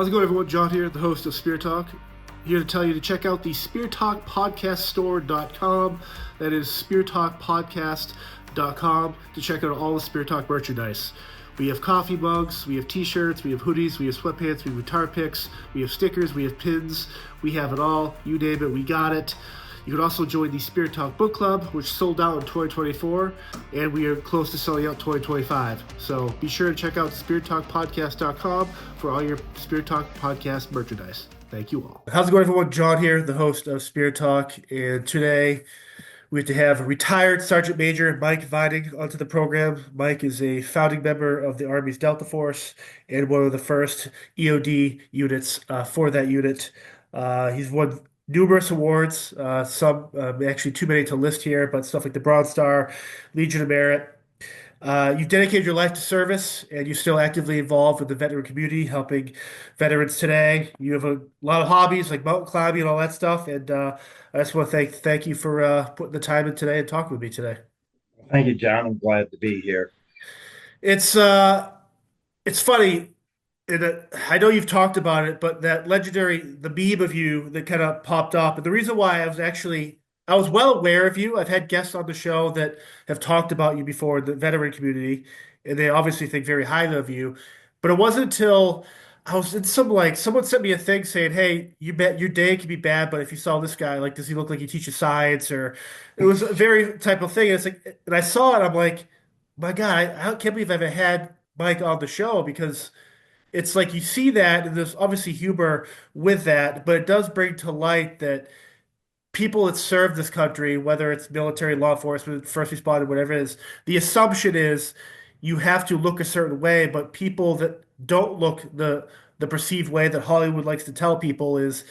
How's it going, everyone? John here, the host of Spear Talk. Here to tell you to check out the SpearTalkPodcastStore.com. That is SpearTalkPodcast.com to check out all the Spear Talk merchandise. We have coffee mugs, we have t-shirts, we have hoodies, we have sweatpants, we have guitar picks, we have stickers, we have pins. We have it all. You name it, we got it. You can also join the Spirit Talk Book Club, which sold out in 2024, and we are close to selling out 2025. So be sure to check out SpiritTalkPodcast.com for all your Spirit Talk podcast merchandise. Thank you all. How's it going, everyone? John here, the host of Spirit Talk, and today we have to have retired Sergeant Major Mike Vining onto the program. Mike is a founding member of the Army's Delta Force and one of the first EOD units for that unit. He's won numerous awards, some actually too many to list here, but stuff like the Bronze Star, Legion of Merit. You've dedicated your life to service, and you're still actively involved with the veteran community, helping veterans today. You have a lot of hobbies like mountain climbing and all that stuff, and I just want to thank you for putting the time in today and talking with me today. Thank you, John. I'm glad to be here. It's uh, it's funny. I know you've talked about it, but that legendary the meme of you that kind of popped up, and the reason why I was well aware of you. I've had guests on the show that have talked about you before in the veteran community, and they obviously think very highly of you. But it wasn't until I was in some like someone sent me a thing saying, "Hey, you bet your day could be bad, but if you saw this guy, like, does he look like he teaches science?" Or it was a very type of thing. And it's like, and I saw it, I'm like, my God, I can't believe I've had Mike on the show because it's like you see that, and there's obviously humor with that, but it does bring to light that people that serve this country, whether it's military, law enforcement, first responder, whatever it is, the assumption is you have to look a certain way, but people that don't look the perceived way that Hollywood likes to tell people is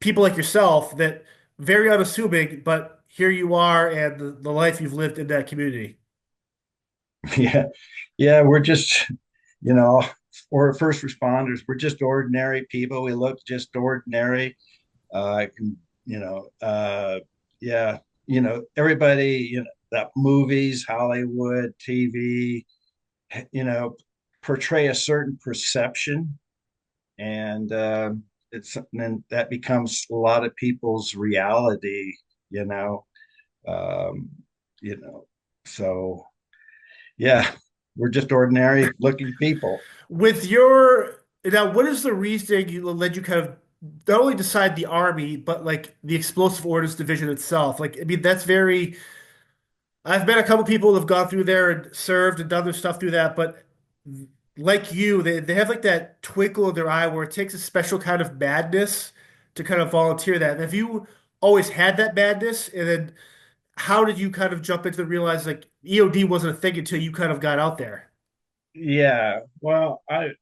people like yourself that very unassuming, but here you are and the life you've lived in that community. Yeah, yeah, we're just, you know, we're first responders. We're just ordinary people. We look just ordinary. Can, you know, yeah, everybody, that movies, Hollywood, TV, you know, portray a certain perception, and then that becomes a lot of people's reality, you know, um, you know, so. Yeah, we're just ordinary looking people. With your now, what is the reasoning you led you kind of not only decide the army, but like the explosive ordnance division itself? Like, I mean, that's very. I've met a couple people that have gone through there and served and done their stuff through that, but like you, they have like that twinkle in their eye where it takes a special kind of madness to kind of volunteer that. And have you always had that madness? And then how did you kind of jump into the realize like EOD wasn't a thing until you kind of got out there? Yeah, well, I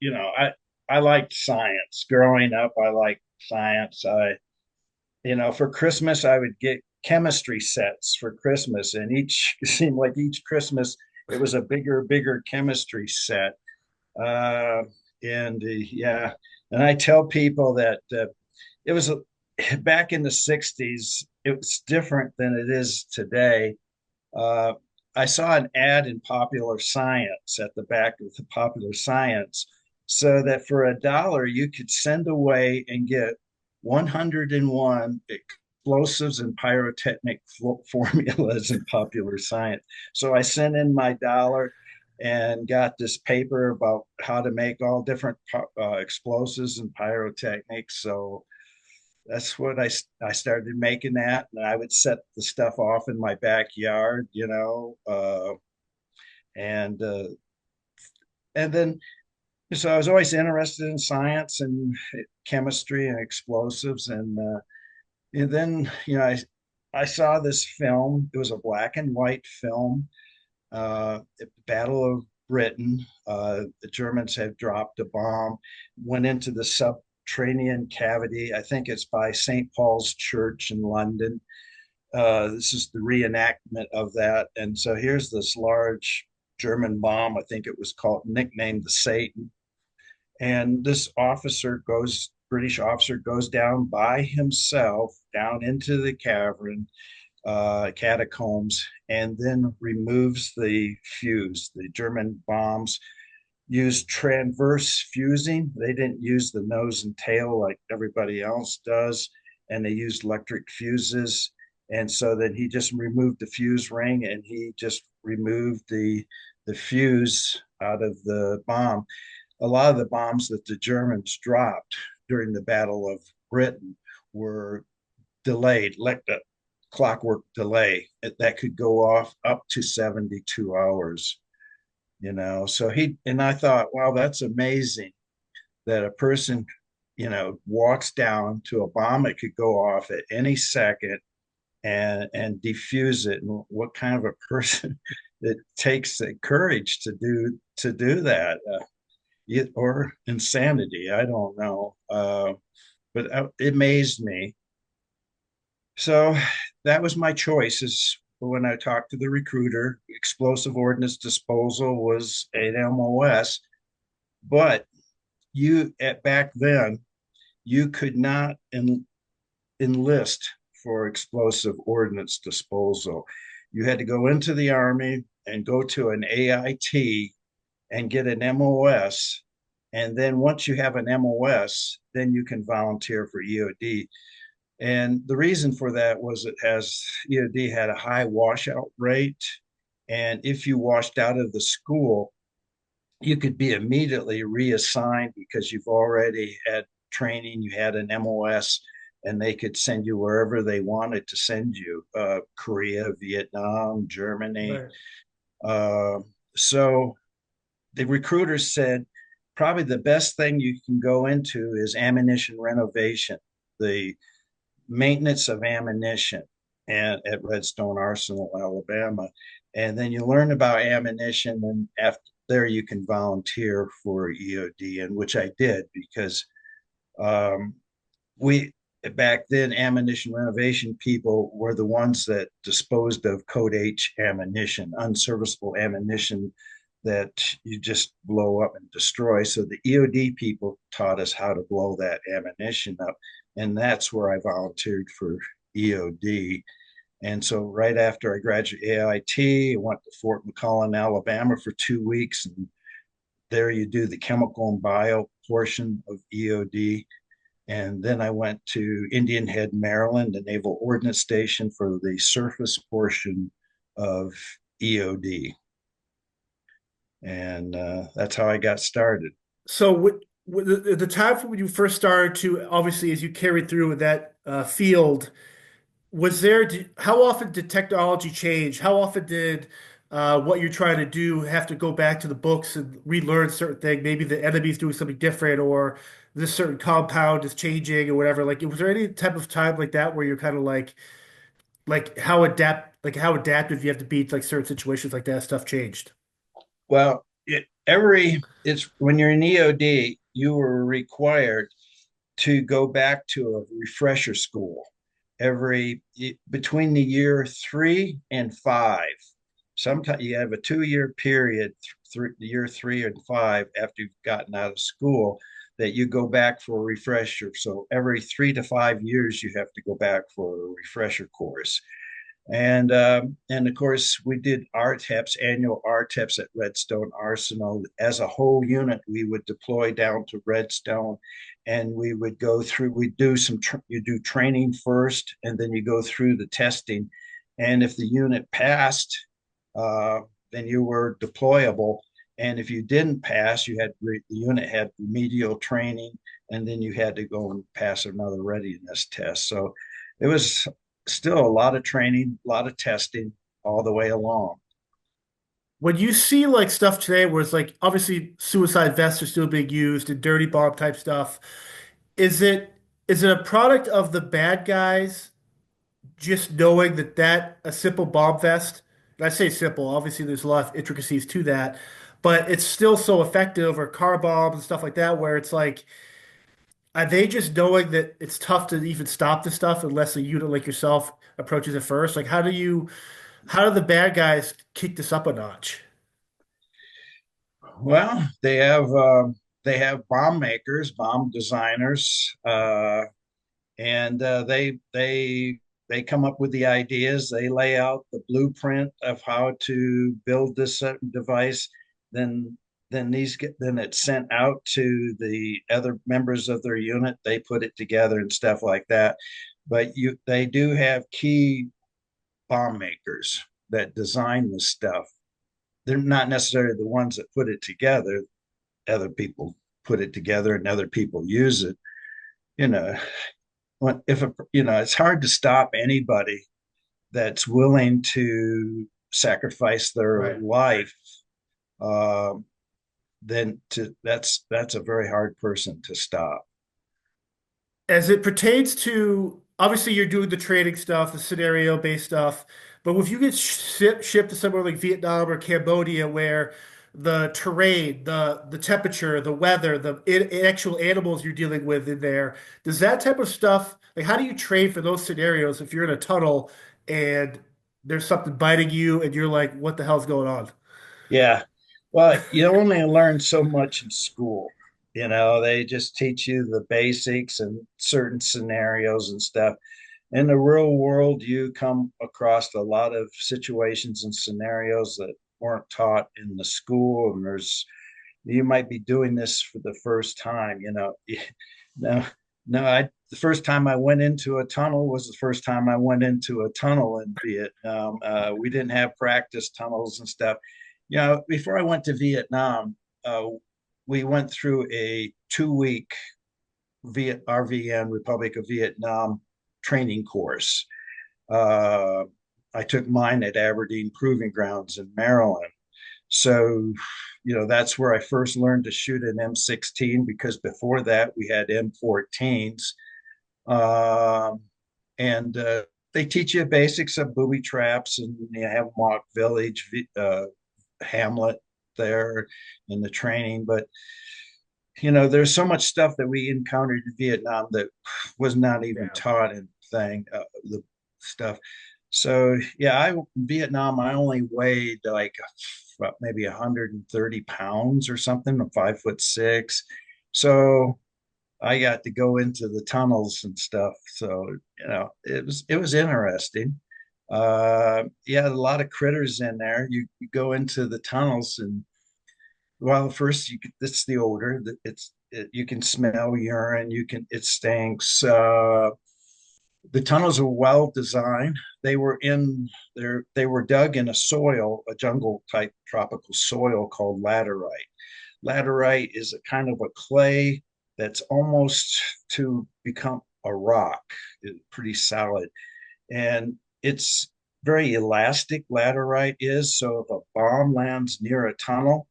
liked science. Growing up, I liked science. For Christmas, I would get chemistry sets for Christmas, and each it seemed like each Christmas it was a bigger chemistry set. Yeah, and I tell people that it was back in the 60s, it was different than it is today. Uh, I saw an ad in Popular Science at the back of the Popular Science, so that for $1 you could send away and get 101 explosives and pyrotechnic formulas in Popular Science. So I sent in my dollar and got this paper about how to make all different explosives and pyrotechnics. So that's what I started making that, and I would set the stuff off in my backyard, and and then so I was always interested in science and chemistry and explosives, and then I saw this film. It was a black and white film, the Battle of Britain. The Germans had dropped a bomb, went into the subterranean cavity. I think it's by St. Paul's Church in London. This is the reenactment of that. And so here's this large German bomb. I think it was called, nicknamed the Satan. And this British officer goes down by himself down into the cavern, catacombs, and then removes the fuse. The German bombs used transverse fusing. They didn't use the nose and tail like everybody else does, and they used electric fuses. And so then he just removed the fuse ring and he just removed the fuse out of the bomb. A lot of the bombs that the Germans dropped during the Battle of Britain were delayed, like the clockwork delay that could go off up to 72 hours. So and I thought, wow, that's amazing that a person, walks down to a bomb that could go off at any second and defuse it. And what kind of a person it takes the courage to do that, or insanity, I don't know. But it amazed me. So that was my choice. Is when I talked to the recruiter, explosive ordnance disposal was an MOS, but you at back then you could not enlist for explosive ordnance disposal. You had to go into the army and go to an AIT and get an MOS. And then once you have an MOS, then you can volunteer for EOD. And the reason for that was EOD had a high washout rate. And if you washed out of the school, you could be immediately reassigned because you've already had training, you had an MOS, and they could send you wherever they wanted to send you, Korea, Vietnam, Germany. Right. Uh, so the recruiters said probably the best thing you can go into is ammunition renovation, the maintenance of ammunition at Redstone Arsenal, Alabama. And then you learn about ammunition, and after there you can volunteer for EOD, and which I did because um, we back then ammunition renovation people were the ones that disposed of code H ammunition, unserviceable ammunition that you just blow up and destroy. So the EOD people taught us how to blow that ammunition up, and that's where I volunteered for EOD. And so right after I graduated AIT, I went to Fort McClellan, Alabama for 2 weeks, and there you do the chemical and bio portion of EOD. And then I went to Indian Head, Maryland, the Naval Ordnance Station for the surface portion of EOD. And that's how I got started. So the time from when you first started to obviously as you carried through with that field, how often did technology change? How often did what you're trying to do have to go back to the books and relearn certain things? Maybe the enemy's doing something different, or this certain compound is changing, or whatever. Like, was there any type of time like that where you're kind of like how adaptive you have to be to like certain situations like that? Stuff changed. Well, it's when you're in EOD, you were required to go back to a refresher school between the year 3 and 5. Sometimes you have a 2 year period, year 3 and 5, after you've gotten out of school, that you go back for a refresher. So every 3 to 5 years, you have to go back for a refresher course. And of course we did RTEPs, annual RTEPs at Redstone Arsenal. As a whole unit, we would deploy down to Redstone, and we would go through. We do you do training first, and then you go through the testing. And if the unit passed, uh, then you were deployable. And if you didn't pass, the unit had remedial training, and then you had to go and pass another readiness test. So it was still a lot of training, a lot of testing all the way along. When you see like stuff today where it's like obviously suicide vests are still being used and dirty bomb type stuff, is it is it a product of the bad guys just knowing that a simple bomb vest, and I say simple, obviously there's a lot of intricacies to that, but it's still so effective, or car bombs and stuff like that, where it's like, are they just knowing that it's tough to even stop the stuff unless a unit like yourself approaches it first? Like how do the bad guys kick this up a notch? Well, they have bomb makers, bomb designers, and they come up with the ideas. They lay out the blueprint of how to build this device. Then then it's sent out to the other members of their unit. They put it together and stuff like that. But they do have key bomb makers that design the stuff. They're not necessarily the ones that put it together. Other people put it together and other people use it. You know, if it's hard to stop anybody that's willing to sacrifice their Right. life. Um, then that's a very hard person to stop. As it pertains to, obviously you're doing the training stuff, the scenario based stuff, but if you get shipped to somewhere like Vietnam or Cambodia where the terrain, the temperature, the weather, the actual animals you're dealing with in there, does that type of stuff, like how do you train for those scenarios if you're in a tunnel and there's something biting you and you're like, what the hell's going on? Yeah. Well, you only learn so much in school. They just teach you the basics and certain scenarios and stuff. In the real world, you come across a lot of situations and scenarios that weren't taught in the school, and you might be doing this for the first time. No, no, the first time I went into a tunnel was the first time I went into a tunnel in Vietnam. We didn't have practice tunnels and stuff. Before I went to Vietnam, we went through a 2 week RVN, Republic of Vietnam training course. Uh, I took mine at Aberdeen Proving Grounds in Maryland. So, that's where I first learned to shoot an M16 because before that we had M14s. Um, and they teach you basics of booby traps, and you have mock village, hamlet there in the training. But there's so much stuff that we encountered in Vietnam that was not even Yeah. taught in the stuff. So yeah, Vietnam, I only weighed like maybe 130 pounds or something. I'm 5'6". So I got to go into the tunnels and stuff. So it was interesting. Yeah, a lot of critters in there. You go into the tunnels, and well, first it's the odor. You can smell urine. It stinks. The tunnels are well designed. They were dug in a jungle type tropical soil called laterite. Laterite is a kind of a clay that's almost to become a rock. It's pretty solid, and it's very elastic. Laterite is, so if a bomb lands near a tunnel,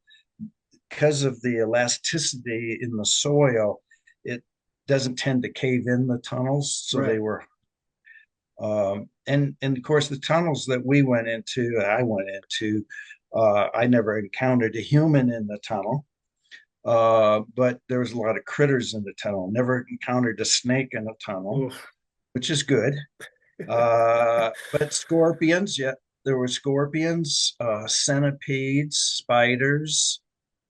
because of the elasticity in the soil, it doesn't tend to cave in the tunnels. So they Right. were, and of course the tunnels that I went into, I never encountered a human in the tunnel, but there was a lot of critters in the tunnel. Never encountered a snake in a tunnel, Oof. which is good. But scorpions, yeah, there were scorpions, centipedes, spiders,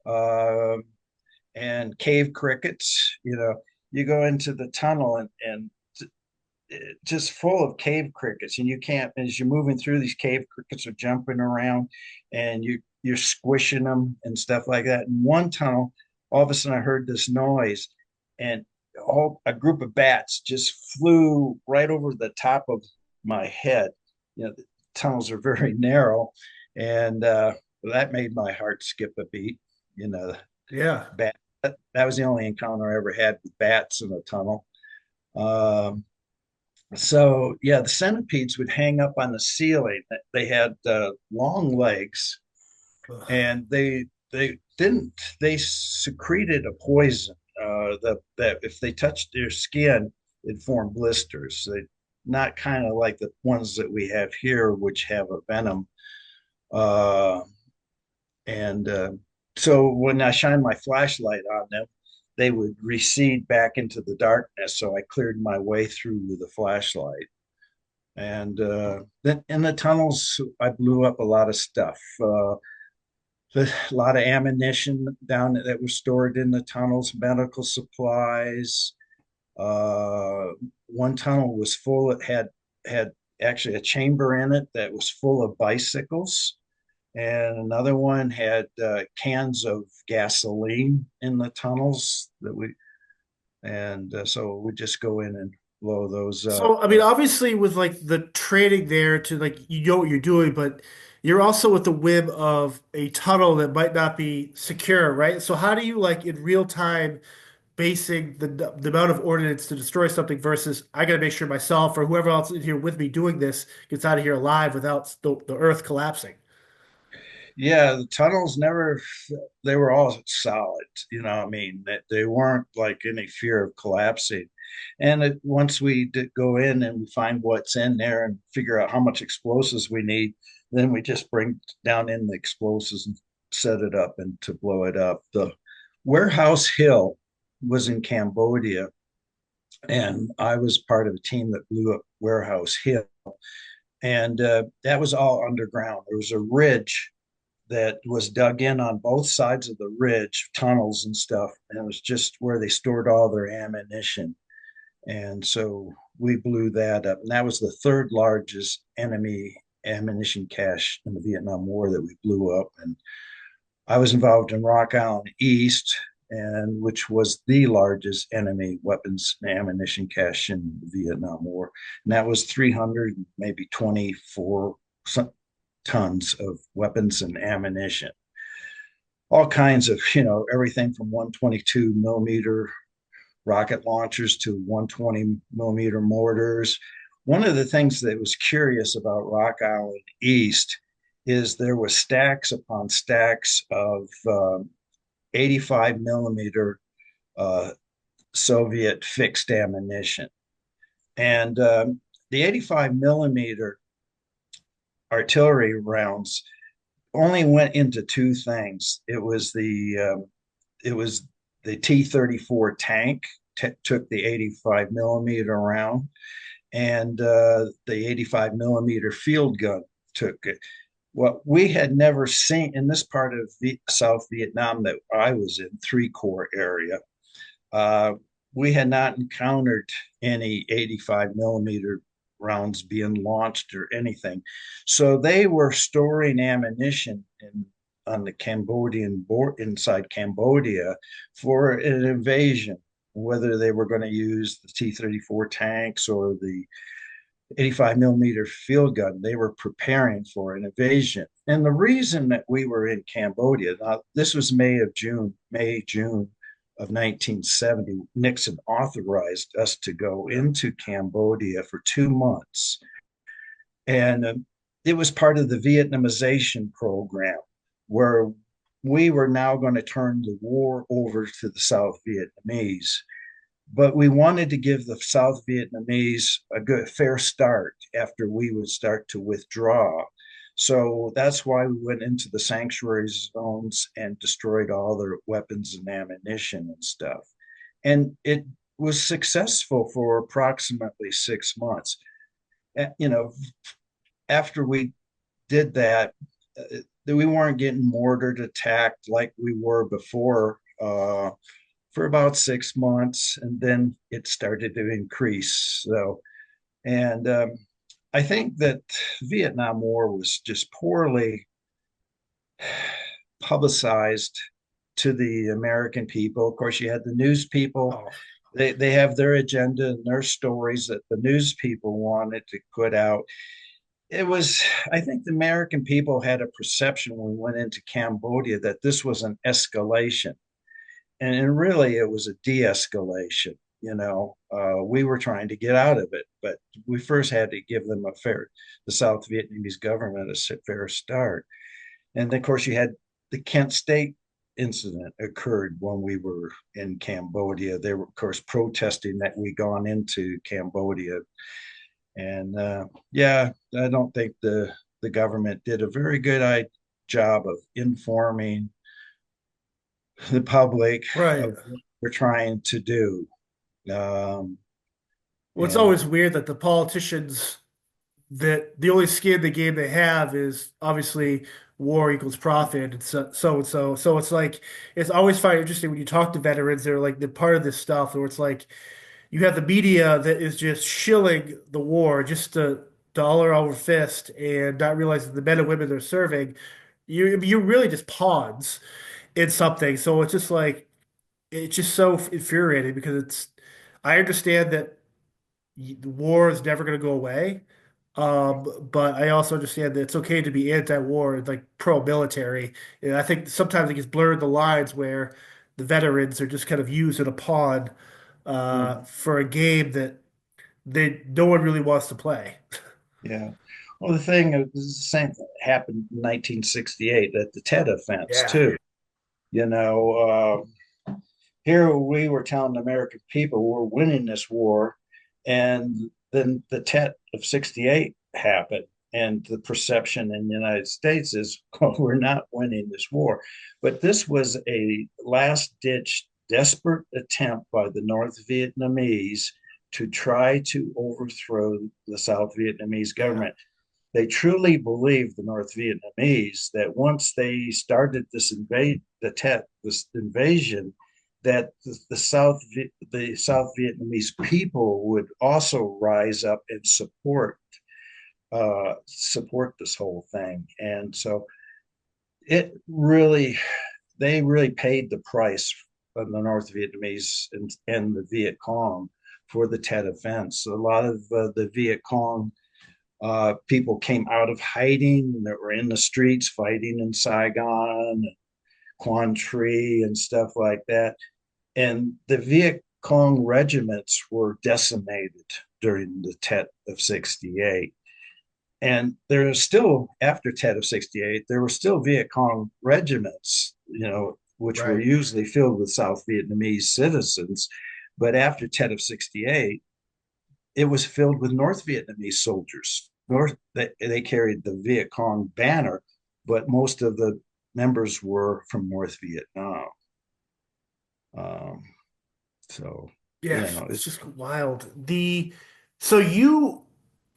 uh, and cave crickets. You go into the tunnel, and just full of cave crickets, and you can't, as you're moving through, these cave crickets are jumping around, and you're squishing them and stuff like that. In one tunnel, all of a sudden I heard this noise, and a group of bats just flew right over the top of my head. The tunnels are very narrow, and that made my heart skip a beat. you know Yeah. bat that was the only encounter I ever had with bats in a tunnel. um, so yeah, the centipedes would hang up on the ceiling. They had long legs, Ugh. and they didn't they secreted a poison that if they touched their skin, it formed blisters. They Not kind of like the ones that we have here, which have a venom. Uh, and So when I shined my flashlight on them, they would recede back into the darkness. So I cleared my way through with the flashlight. And then in the tunnels, I blew up a lot of stuff. A lot of ammunition down that was stored in the tunnels, medical supplies. Uh, One tunnel was full. It had actually a chamber in it that was full of bicycles, and another one had cans of gasoline in the tunnels that we, and so we just go in and blow those up. So, I mean, obviously, with like the training there to like you know what you're doing, but you're also with the whim of a tunnel that might not be secure, right? So, how do you like in real time basing the amount of ordnance to destroy something versus I got to make sure myself or whoever else in here with me doing this gets out of here alive without the earth collapsing? Yeah, the tunnels never, they were all solid, I mean, they weren't like any fear of collapsing. And once we did go in and we find what's in there and figure out how much explosives we need, then we just bring down in the explosives and set it up and to blow it up. The Warehouse Hill was in Cambodia, and I was part of a team that blew up Warehouse Hill. And that was all underground. There was a ridge that was dug in on both sides of the ridge, tunnels and stuff. And it was just where they stored all their ammunition. And so we blew that up. And that was the third largest enemy ammunition cache in the Vietnam War that we blew up. And I was involved in Rock Island East, and which was the largest enemy weapons and ammunition cache in the Vietnam War. And that was 300, maybe 24 tons of weapons and ammunition, all kinds of, everything from 122 millimeter rocket launchers to 120 millimeter mortars. One of the things that was curious about Rock Island East is there was stacks upon stacks of 85 millimeter uh, Soviet fixed ammunition. And the 85 millimeter artillery rounds only went into two things. It was the T-34 tank took the 85 millimeter round, and the 85 millimeter field gun took it. What we had never seen in this part of South Vietnam that I was in, Three Corps area, uh, we had not encountered any 85 millimeter rounds being launched or anything. So they were storing ammunition on the Cambodian board inside Cambodia for an invasion, whether they were going to use the T-34 tanks or the 85 millimeter field gun. They were preparing for an invasion. And the reason that we were in Cambodia, now this was June of 1970, Nixon authorized us to go into Cambodia for 2 months. And it was part of the Vietnamization program where we were now going to turn the war over to the South Vietnamese. But we wanted to give the South Vietnamese a good fair start after we would start to withdraw. So that's why we went into the sanctuary zones and destroyed all their weapons and ammunition and stuff. And it was successful for approximately 6 months. You know, after we did that, we weren't getting mortared, attacked like we were before for about 6 months, and then it started to increase. So, and I think that Vietnam War was just poorly publicized to the American people. Of course, you had the news people. Oh, They have their agenda and their stories that the news people wanted to put out. It was, I think the American people had a perception when we went into Cambodia that this was an escalation. And really, it was a de escalation. We were trying to get out of it, but we first had to give them the South Vietnamese government a fair start. And of course, you had the Kent State incident occurred when we were in Cambodia. They were, of course, protesting that we gone into Cambodia. And yeah, I don't think the government did a very good job of informing the public right. of what we're trying to do. Um, Well, it's and always weird that the politicians that the only skin in the game they have is obviously war equals profit and so and so. So it's like it's always find interesting when you talk to veterans, they're like they're part of this stuff where it's like you have the media that is just shilling the war just to dollar over fist and not realizing the men and women they're serving you're really just pawns in something. So it's just like it's just so infuriating because it's I understand that the war is never going to go away. But I also understand that it's okay to be anti-war and like pro-military. And I think sometimes it gets blurred the lines where the veterans are just kind of used as a pawn Mhm. for a game that no one really wants to play. Yeah. Well, the thing is the same thing happened in 1968 at the Tet offense Yeah, too. You know, here we were telling the American people we're winning this war, and then the Tet of '68 happened, and the perception in the United States is, well, we're not winning this war. But this was a last-ditch, desperate attempt by the North Vietnamese to try to overthrow the South Vietnamese yeah, government. They truly believed, the North Vietnamese, that once they started this invasion, that the South Vietnamese people would also rise up and support this whole thing. And so it really they really paid the price of the North Vietnamese and the Viet Cong for the Tet offense. A lot of the Viet Cong people came out of hiding that were in the streets fighting in Saigon, Quan Tri, and stuff like that. And the Viet Cong regiments were decimated during the Tet of '68. And there are still, after Tet of '68, there were still Viet Cong regiments, which were right. usually filled with South Vietnamese citizens. But after Tet of '68, it was filled with North Vietnamese soldiers. They carried the Viet Cong banner, but most of the members were from North Vietnam. Um, so Yeah, you know, it's just wild. So you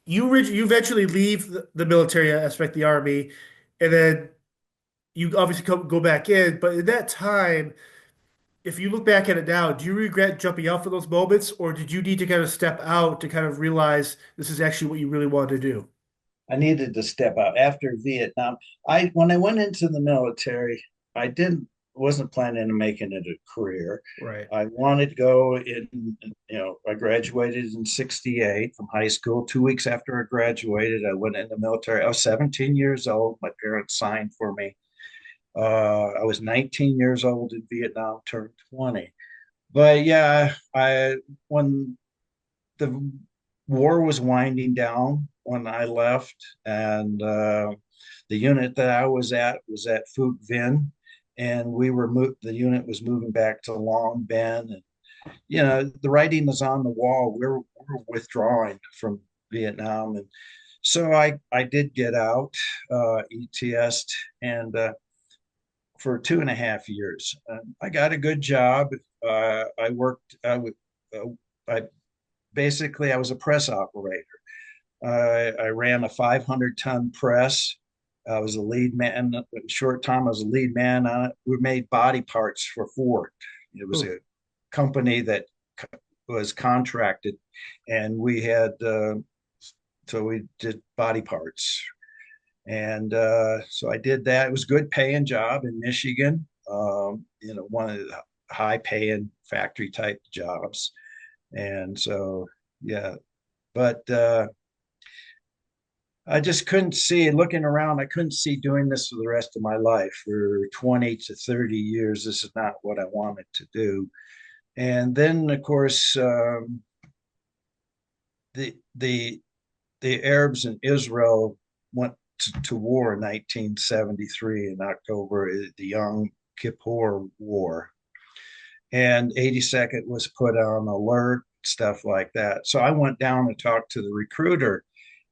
eventually leave the military aspect, the army, and then you obviously go back in. But in that time, if you look back at it now, do you regret jumping out for those moments, or did you need to kind of step out to kind of realize this is actually what you really wanted to do? I needed to step out after Vietnam. I When I went into the military, I didn't wasn't planning on making it a career. Right. I wanted to go in, I graduated in '68 from high school. 2 weeks after I graduated, I went in the military. I was 17 years old. My parents signed for me. I was 19 years old in Vietnam, turned 20. But yeah, I when the war was winding down when I left, and the unit that I was at Phuc Vinh, and the unit was moving back to Long Ben, and the writing is on the wall. We're withdrawing from Vietnam, and so I did get out, ETS'd, and for 2.5 years. I got a good job. I worked. I basically I was a press operator. I ran a 500-ton press. I was a lead man. In a short time, I was a lead man on it. We made body parts for Ford. It was Oh, a company that was contracted, and so we did body parts. And so I did that. It was a good paying job in Michigan. One of the high paying factory type jobs. And so, yeah, but I just couldn't see, looking around, I couldn't see doing this for the rest of my life. For 20 to 30 years, this is not what I wanted to do. And then, of course, the the the Arabs in Israel went to war in 1973 in October, the Yom Kippur War, and 82nd was put on alert, stuff like that. So I went down and talked to the recruiter,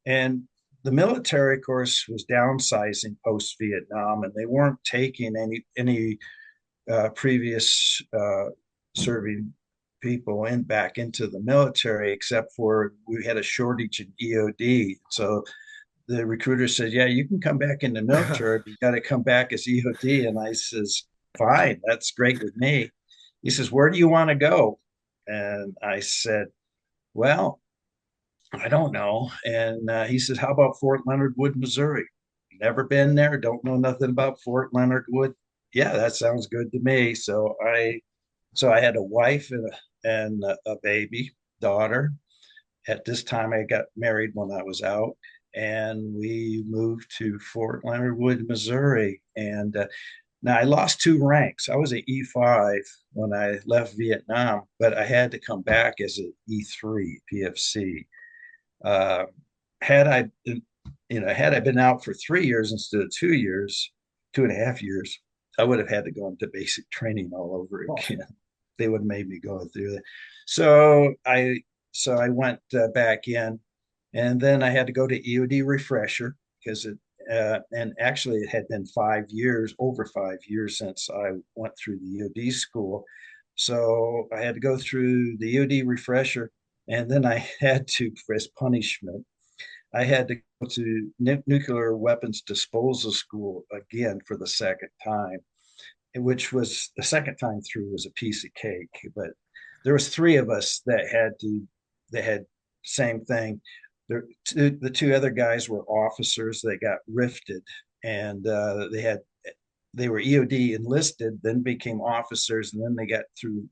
and the military, of course, was downsizing post Vietnam, and they weren't taking any previous serving people back into the military, except for we had a shortage in EOD. So the recruiter said, "Yeah, you can come back in the military, but you got to come back as EOD." And I says, "Fine, that's great with me." He says, "Where do you want to go?" And I said, "Well, I don't know." And he said, "How about Fort Leonard Wood, Missouri?" never been there, don't know nothing about Fort Leonard Wood. Yeah, that sounds good to me. So I had a wife and a baby daughter. At this time, I got married when I was out, and we moved to Fort Leonard Wood, Missouri. And now I lost two ranks. I was an E5 when I left Vietnam, but I had to come back as an E3 PFC. Uh, had I, had I been out for 3 years instead of 2 years, 2.5 years, I would have had to go into basic training all over Oh, again. They would have made me go through that. So I, so I went back in, and then I had to go to EOD refresher because and actually it had been 5 years, over 5 years since I went through the EOD school. So I had to go through the EOD refresher, and then I had to, as punishment, I had to go to nuclear weapons disposal school again for the second time, which was the second time through was a piece of cake. But there was three of us that had same thing. The two other guys were officers that got rifted, and they were EOD enlisted, then became officers, and then they got through.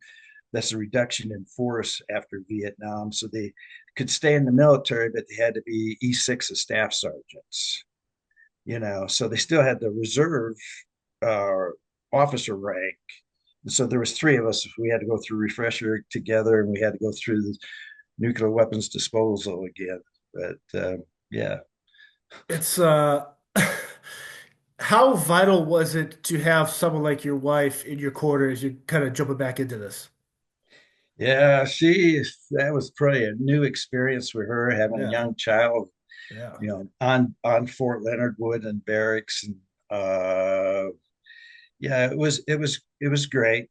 That's a reduction in force after Vietnam, so they could stay in the military, but they had to be E6 as staff sergeants. So they still had the reserve uh, officer rank. And so there was three of us. We had to go through refresher together, and we had to go through the nuclear weapons disposal again. But yeah, it's how vital was it to have someone like your wife in your corner as you kind of jumping back into this? yeah, that was probably a new experience for her having a Yeah, young child, yeah. on Fort Leonard Wood and barracks, and yeah, it was great.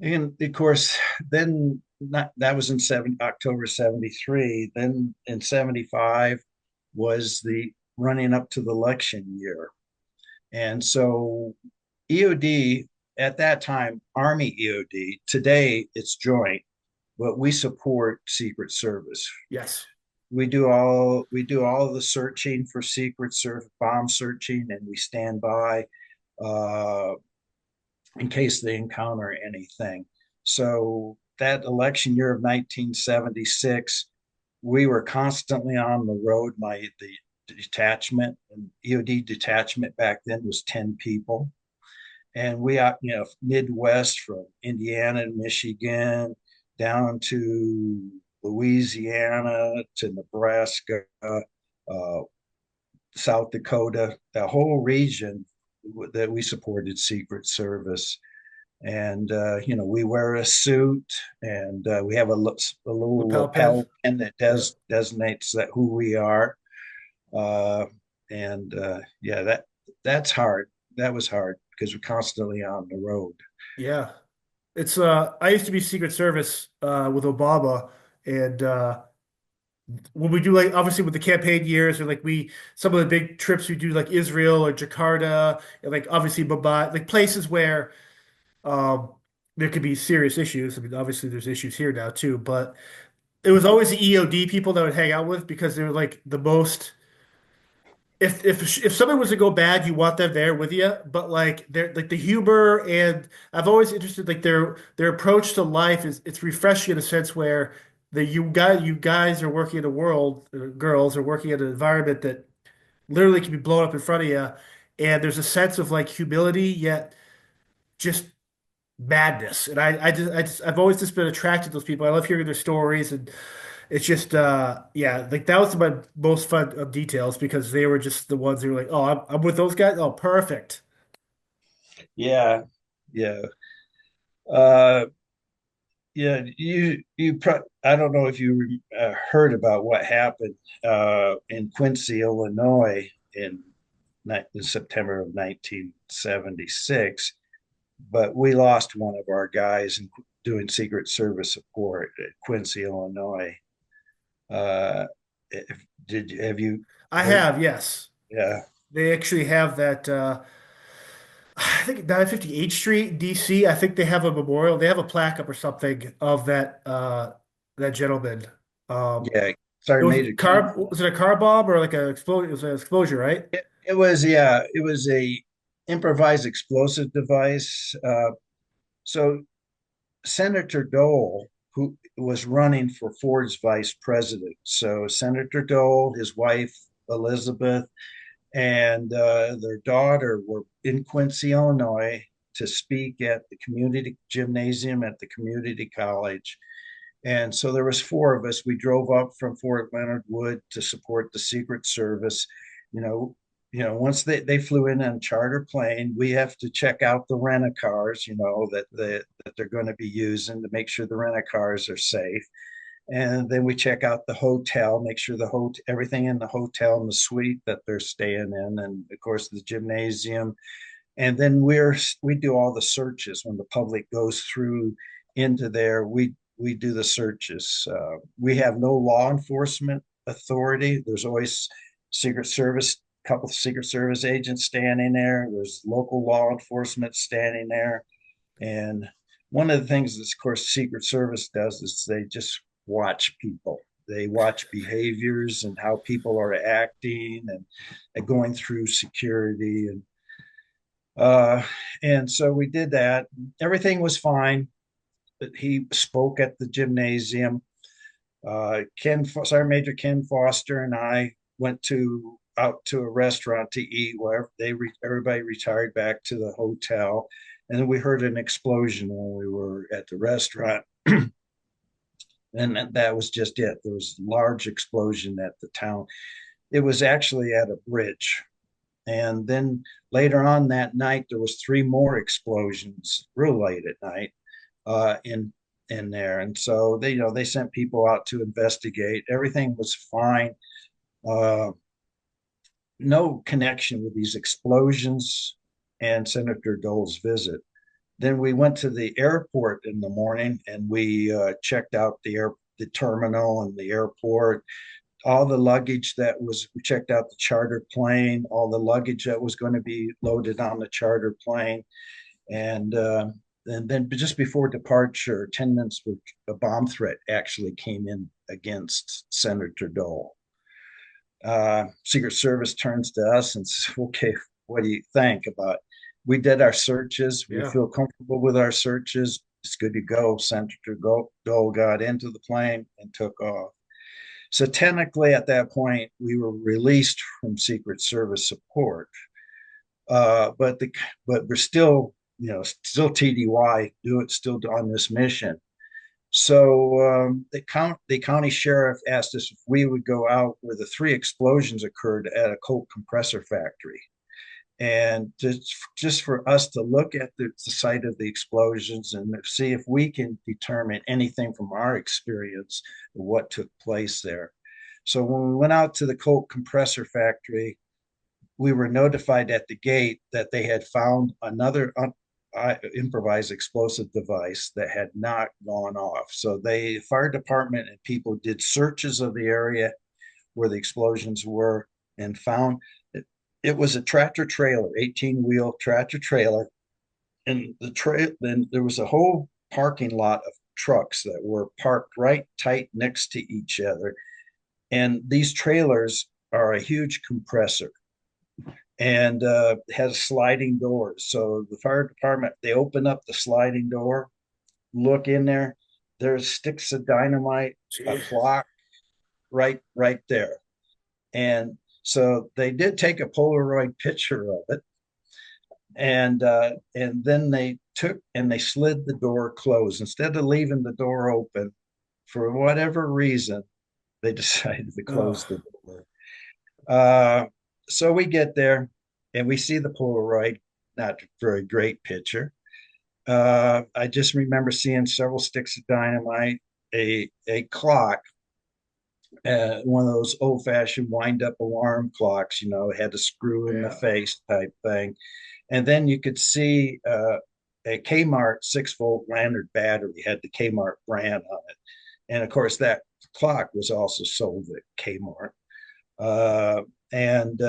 And of course, then that was in October 73. Then in 75 was the running up to the election year. And so EOD at that time, Army EOD, today it's joint, but we support Secret Service. Yes. We do all the searching for Secret Service bomb searching, and we stand by uh, in case they encounter anything. So that election year of 1976, we were constantly on the road. The detachment and EOD detachment back then was 10 people. And we out, Midwest from Indiana and Michigan down to Louisiana to Nebraska, South Dakota, the whole region that we supported Secret Service. And we wear a suit, and we have a little Lapel pin. lapel pin that Yeah. designates that who we are. uh, and yeah, that's hard. That was hard because we're constantly on the road. Yeah. It's I used to be Secret Service with Obama and when we do like obviously with the campaign years or like we some of the big trips we do like Israel or Jakarta and like obviously Mumbai like places where um there could be serious issues. I mean obviously there's issues here now too, but it was always the EOD people that I would hang out with because they were like the most if something was to go bad, you want them there with you. But like they're like the humor and I've always interested like their approach to life is it's refreshing in a sense where you guys are working in a world, girls are working in an environment that literally can be blown up in front of you, and there's a sense of like humility yet just madness. And I've always just been attracted to those people. I love hearing their stories and it's just yeah, like that was my most fun of details because they were just the ones who were like, oh, I'm with those guys. Oh, perfect. Yeah, yeah, uh, yeah. I don't know if you heard about what happened in Quincy, Illinois, in September of 1976, but we lost one of our guys doing Secret Service support at Quincy, Illinois. Uh, have you I heard? have, yes. Yeah, They actually have that I think 958 Street, DC. I think they have a memorial. They have a plaque up or something of that that gentleman. Um yeah. It Sergeant was Major Ken. car. Was it a car bomb or like a explosion? It was an explosion, right? It was, yeah, it was a improvised explosive device. So Senator Dole, who was running for Ford's vice president. So Senator Dole, his wife Elizabeth, and their daughter were in Quincy, Illinois, to speak at the community gymnasium at the community college. And so there was four of us. We drove up from Fort Leonard Wood to support the Secret Service. You know, once they flew in on a charter plane, we have to check out the rent a cars, that they're going to be using to make sure the rent a cars are safe. And then we check out the hotel, make sure everything in the hotel and the suite that they're staying in, and of course the gymnasium. And then we do all the searches when the public goes through into there. We do the searches. We have no law enforcement authority. There's always Secret Service, a couple of Secret Service agents standing there. There's local law enforcement standing there. And one of the things that, of course, Secret Service does is they just watch people. They watch behaviors and how people are acting and going through security. Uh, and so we did that. Everything was fine. But he spoke at the gymnasium. Sergeant Major Ken Foster and I went out to a restaurant to eat where everybody retired back to the hotel. And then we heard an explosion when we were at the restaurant. And that was just it. There was a large explosion at the town. It was actually at a bridge. And then later on that night, there was three more explosions real late at night in there. And so they sent people out to investigate. Everything was fine. Uh, no connection with these explosions and Senator Dole's visit. Then we went to the airport in the morning and we checked out the terminal and the airport. All the luggage we checked out the charter plane, all the luggage that was going to be loaded on the charter plane. And then just before departure, 10 minutes, a bomb threat actually came in against Senator Dole. Secret Service turns to us and says, okay, what do you think about it? We did our searches. We Yeah. feel comfortable with our searches. It's good to go. Senator Dole got into the plane and took off. So technically, at that point, we were released from Secret Service support, but we're still, still TDY, still on this mission. So the county sheriff asked us if we would go out where the three explosions occurred at a coke compressor factory, and just for us to look at the site of the explosions and see if we can determine anything from our experience of what took place there. So when we went out to the coke compressor factory, we were notified at the gate that they had found another improvised explosive device that had not gone off. So the fire department and people did searches of the area where the explosions were and found it was a tractor trailer, 18-wheel tractor trailer. And then there was a whole parking lot of trucks that were parked right tight next to each other. And these trailers are a huge compressor and has sliding doors. So the fire department, they open up the sliding door, look in there. There's sticks of dynamite, a Gee. clock right there. And so they did take a Polaroid picture of it, and then they slid the door closed instead of leaving the door open. For whatever reason, they decided to Oh, close the door. Uh, so we get there and we see the Polaroid, not very great picture. I just remember seeing several sticks of dynamite, a clock, one of those old fashioned wind up alarm clocks, it had a screw in the yeah. face type thing. And then you could see a Kmart 6-volt lantern battery had the Kmart brand on it. And of course, that clock was also sold at Kmart. And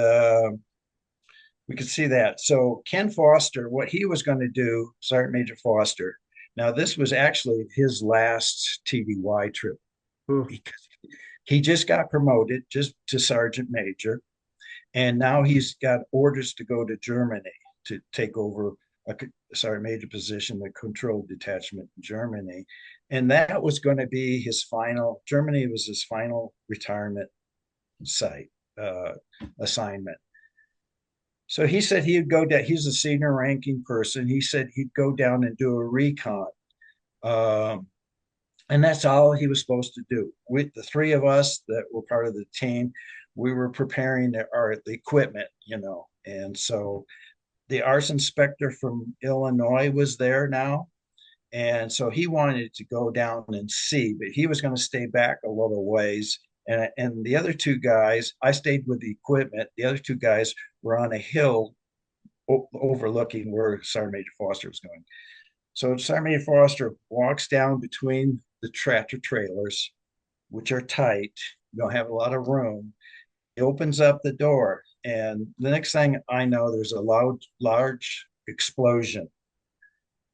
we could see that. So Ken Foster, what he was going to do, Sergeant Major Foster, now this was actually his last TDY trip Ooh. because He just got promoted just to sergeant major, and now he's got orders to go to Germany to take over a sergeant major position, the control detachment in Germany. And that was going to be his final, Germany was his final retirement site assignment. So he said he'd go down. He's a senior ranking person. He said he'd go down and do a recon. Um, and that's all he was supposed to do. With the three of us that were part of the team, we were preparing the equipment, and so the arson inspector from Illinois was there now, and so he wanted to go down and see, but he was going to stay back a little ways. And the other two guys, I stayed with the equipment. The other two guys were on a hill overlooking where Sergeant Major Foster was going. So Sergeant Major Foster walks down between the tractor trailers, which are tight. You don't have a lot of room. He opens up the door, and the next thing I know, there's a large explosion.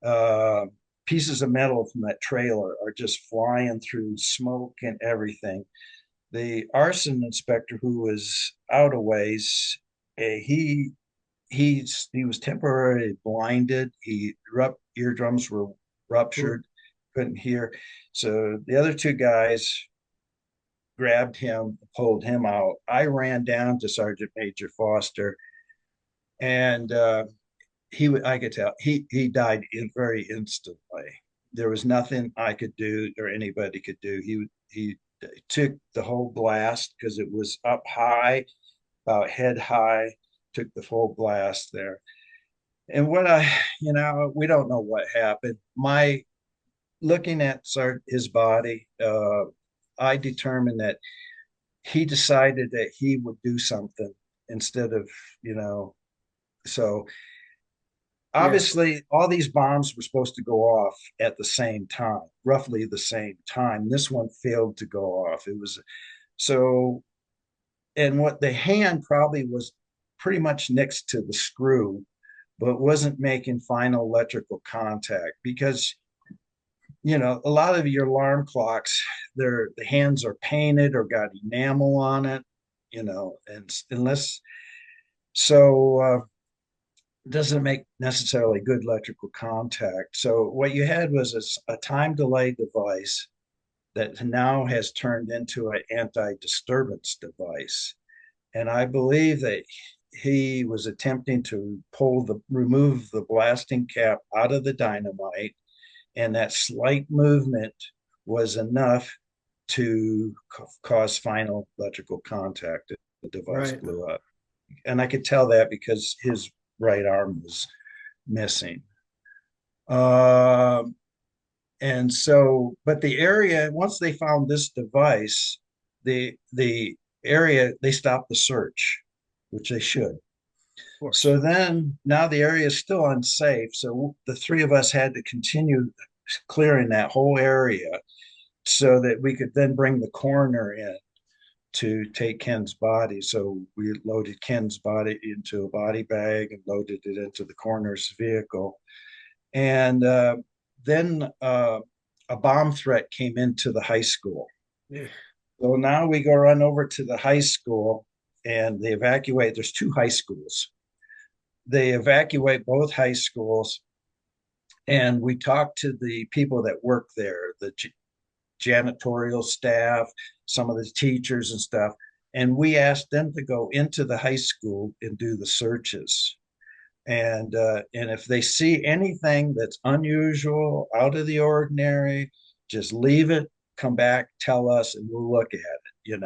Uh, Pieces of metal from that trailer are just flying through smoke and everything. The arson inspector, who was out a ways, he was temporarily blinded. Eardrums were ruptured, couldn't hear. So the other two guys grabbed him, pulled him out. I ran down to Sergeant Major Foster, and I could tell he died very instantly. There was nothing I could do or anybody could do. He took the whole blast because it was up high, about head high. Took the full blast there. And we don't know what happened. My looking at his body, I determined that he decided that he would do something instead of, so Yeah. obviously all these bombs were supposed to go off at the same time, roughly the same time. This one failed to go off. It was so, and what the hand probably was pretty much next to the screw, but wasn't making final electrical contact because a lot of your alarm clocks, the hands are painted or got enamel on it, and unless so doesn't make necessarily good electrical contact. So what you had was a time delay device that now has turned into an anti-disturbance device. And I believe that he was attempting to remove the blasting cap out of the dynamite, and that slight movement was enough to cause final electrical contact. The device Right. blew up, and I could tell that because his right arm was missing. Um, and so, but the area, once they found this device, the area, they stopped the search, which they should. Of course. So then now the area is still unsafe. So the three of us had to continue clearing that whole area so that we could then bring the coroner in to take Ken's body. So we loaded Ken's body into a body bag and loaded it into the coroner's vehicle. And then a bomb threat came into the high school. Yeah. So now we go run over to the high school and they evacuate. There's two high schools. They evacuate both high schools, and we talk to the people that work there, the janitorial staff, some of the teachers and stuff. And we asked them to go into the high school and do the searches. And if they see anything that's unusual, out of the ordinary, just leave it, come back, tell us, and we'll look at it.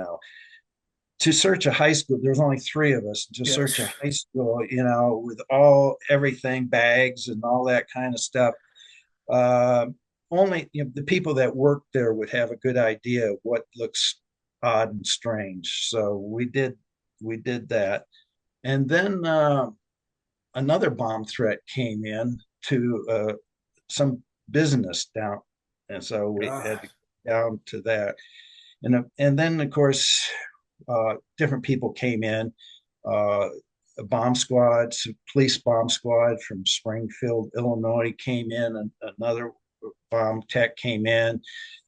To search a high school, there's only three of us. To search a Yes. high school, with everything, bags and all that kind of stuff, uh, only the people that work there would have a good idea of what looks odd and strange. So we did that, and then another bomb threat came in to some business down, and so we had to Ah, go down to that, and then of course different people came in. A bomb squad, police bomb squad from Springfield, Illinois came in, and another bomb tech came in.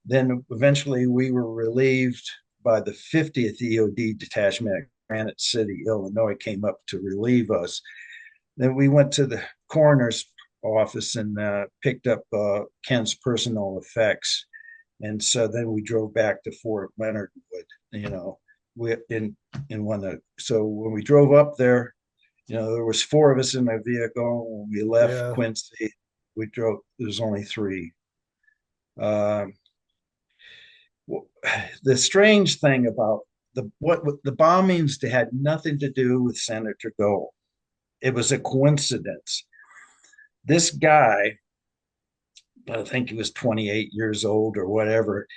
Then eventually we were relieved by the 50th EOD detachment at Granite City, Illinois, came up to relieve us. Then we went to the coroner's office and picked up Ken's personal effects. And so then we drove back to Fort Leonard Wood, we in one of, so when we drove up there, there was four of us in my vehicle. When we left Yeah. Quincy, we drove, there was only three. Um, the strange thing about the bombings had nothing to do with Senator Dole. It was a coincidence. This guy, I think he was 28 years old or whatever,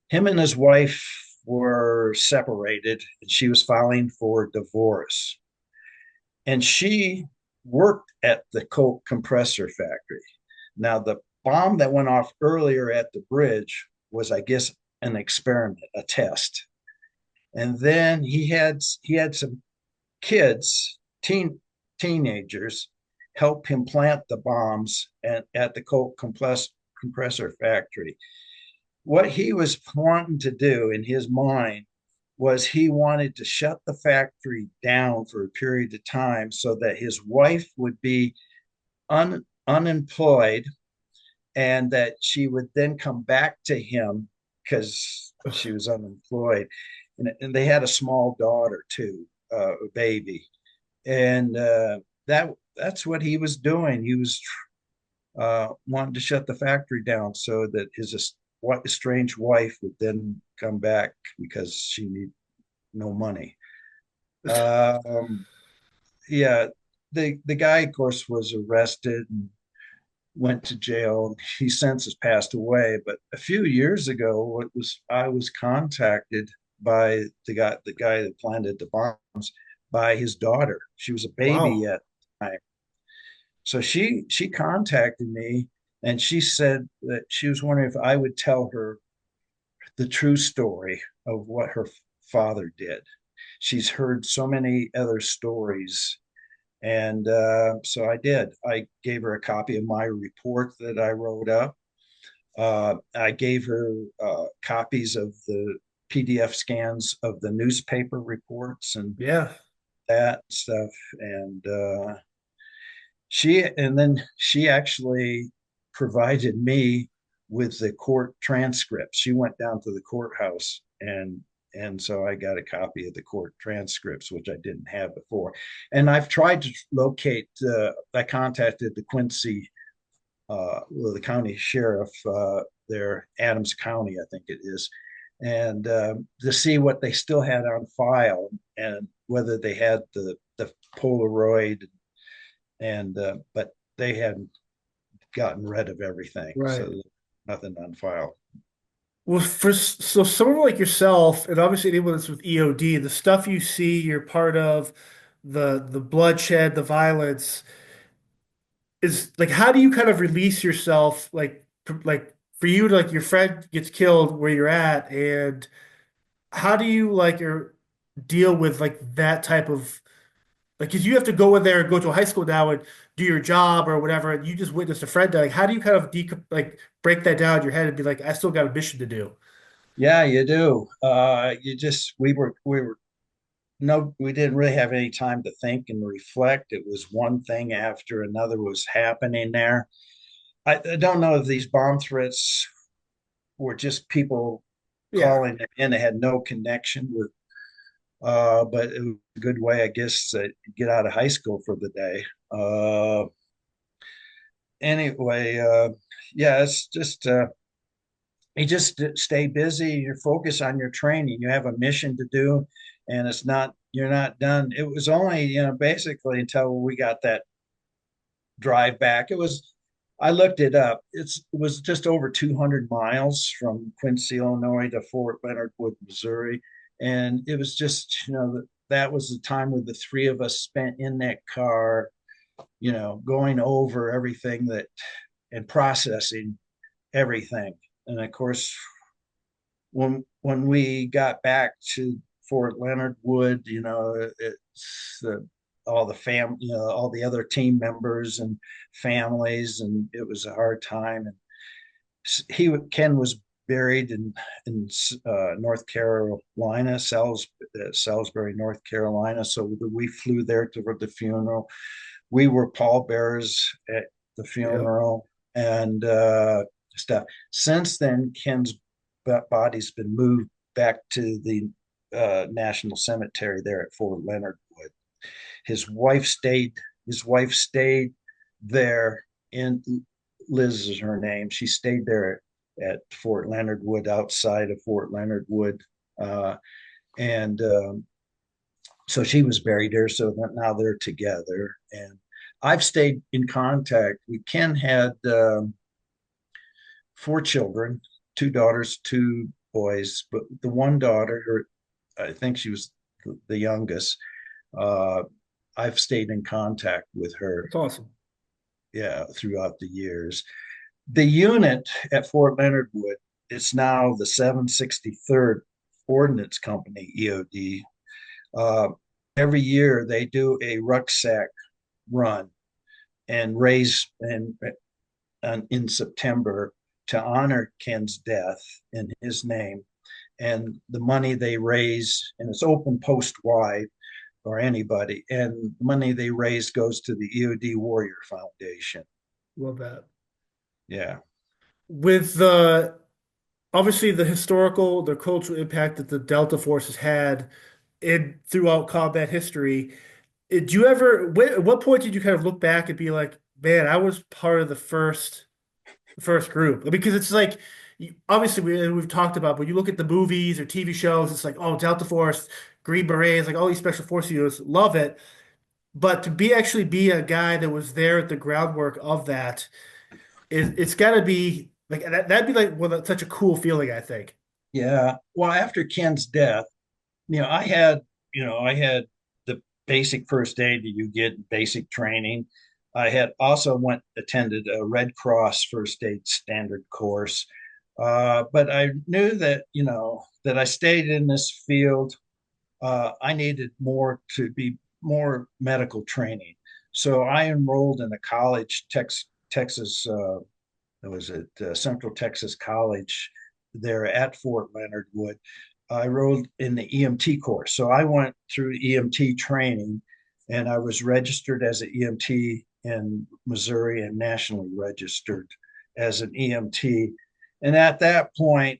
him and his wife were separated and she was filing for divorce. And she worked at the Coke compressor factory. Now, the bomb that went off earlier at the bridge was, I guess, an experiment, a test. And then he had some kids, teenagers, help him plant the bombs at the Coke compressor factory. What he was wanting to do in his mind was he wanted to shut the factory down for a period of time so that his wife would be unemployed and that she would then come back to him because she was unemployed. And they had a small daughter too, a baby. And that's what he was doing. He was wanting to shut the factory down so that his estranged wife would then come back because she needed no money. Yeah, the guy, of course, was arrested and went to jail. He since has passed away. But a few years ago, I was contacted by the guy that planted the bombs, by his daughter. She was a baby Wow. at the time. So she contacted me and she said that she was wondering if I would tell her the true story of what her father did. She's heard so many other stories. And so I did. I gave her a copy of my report that I wrote up. I gave her copies of the PDF scans of the newspaper reports and Yeah. that stuff. And then she actually provided me with the court transcripts. She went down to the courthouse and so I got a copy of the court transcripts, which I didn't have before. And I've tried to locate. I contacted the Quincy, well, the county sheriff there, Adams County, I think it is, and to see what they still had on file and whether they had the Polaroid and but they hadn't gotten rid of everything, Right. so nothing on file. Well, so someone like yourself, and obviously anyone that's with EOD, the stuff you see, you're part of, the bloodshed, the violence, is like, how do you kind of release yourself, like for you to, like, your friend gets killed where you're at, and how do you like or deal with like that type of like, because you have to go in there and go to a high school now and do your job or whatever, and you just witnessed a friend die. Like, how do you kind of like break that down in your head and be like, I still got a mission to do? Yeah, you do. You just we were no, we didn't really have any time to think and reflect. It was one thing after another was happening there. I don't know if these bomb threats were just people Yeah. calling them in. They had no connection with, but it was a good way, I guess, to get out of high school for the day. Anyway, yeah, it's just you just stay busy. You focus on your training. You have a mission to do, and it's not you're not done. It was only basically until we got that drive back. It was I looked it up. It was just over 200 miles from Quincy, Illinois to Fort Leonard Wood, Missouri, and it was just that was the time where the three of us spent in that car, going over everything that and processing everything. And of course, when we got back to Fort Leonard Wood, it's all the all the other team members and families, and it was a hard time. And Ken was buried in North Carolina, Salisbury, North Carolina. So we flew there for the funeral. We were pallbearers at the Yep. funeral and stuff. Since then, Ken's body's been moved back to the National Cemetery there at Fort Leonard Wood. His wife stayed. His wife stayed there in Liz is her name. She stayed there at Fort Leonard Wood, outside of Fort Leonard Wood, and so she was buried there. So now they're together, and I've stayed in contact. Ken had four children, two daughters, two boys, but the one daughter, I think she was the youngest. Uh, I've stayed in contact with her, That's awesome. yeah, throughout the years. The unit at Fort Leonard Wood, it's now the 763rd Ordnance Company, EOD. Uh, every year they do a rucksack run and raise and in September to honor Ken's death in his name. And the money they raise, and it's open post wide or anybody, and the money they raise goes to the EOD Warrior Foundation. Love that. Yeah. With the obviously the historical, the cultural impact that the Delta Force has had in throughout combat history, did you ever, at what point did you kind of look back and be like, man, I was part of the first group? Because it's like, obviously we've talked about, but you look at the movies or TV shows, it's like, oh, Delta Force, Green Berets, like all these special force units, love it. But to be a guy that was there at the groundwork of that it's got to be like that'd be like well, that's such a cool feeling, I think. Yeah. Well, after Ken's death, I had the basic first aid that you get, basic training. I had also attended a Red Cross first aid standard course. But I knew that, that I stayed in this field. I needed to be more medical training. So I enrolled in a college, Texas, it was at Central Texas College there at Fort Leonard Wood. I enrolled in the EMT course. So I went through EMT training, and I was registered as an EMT in Missouri and nationally registered as an EMT. And at that point,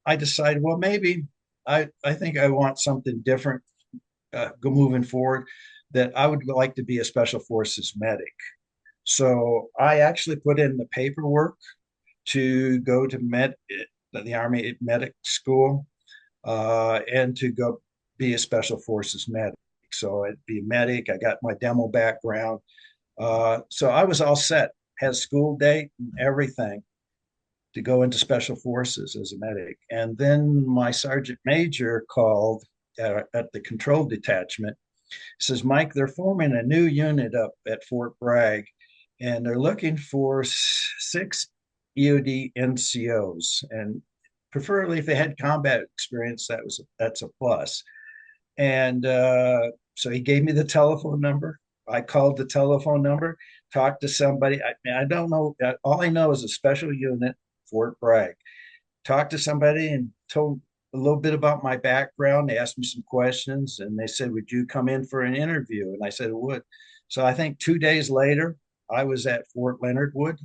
I decided, well, maybe I think I want something different go moving forward, that I would like to be a special forces medic. So I actually put in the paperwork to go to the Army Medic School, and to go be a Special Forces medic. So I'd be a medic. I got my demo background. So I was all set, had a school date and everything to go into Special Forces as a medic. And then my sergeant major called at the Control Detachment, says, Mike, they're forming a new unit up at Fort Bragg, and they're looking for 6 EOD NCOs, and preferably if they had combat experience, that's a plus. And so he gave me the telephone number. I called the telephone number, talked to somebody. I don't know. All I know is a special unit, Fort Bragg. Talked to somebody and told a little bit about my background. They asked me some questions, and they said, "Would you come in for an interview?" And I said, "I would." So I think 2 days later, I was at Fort Leonard Wood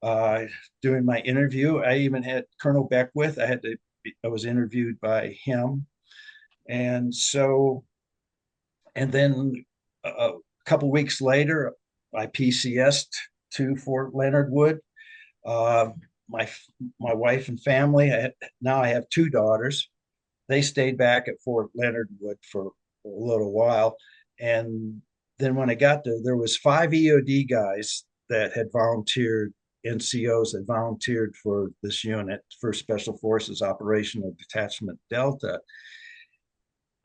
uh, doing my interview. I even had Colonel Beckwith. I was interviewed by him, and so, and then a couple weeks later, I PCSed to Fort Leonard Wood. Uh, my my wife and family. Now I have two daughters. They stayed back at Fort Leonard Wood for a little while, and then when I got there was 5 EOD guys that had volunteered, NCOs that volunteered for this unit for Special Forces Operational Detachment Delta.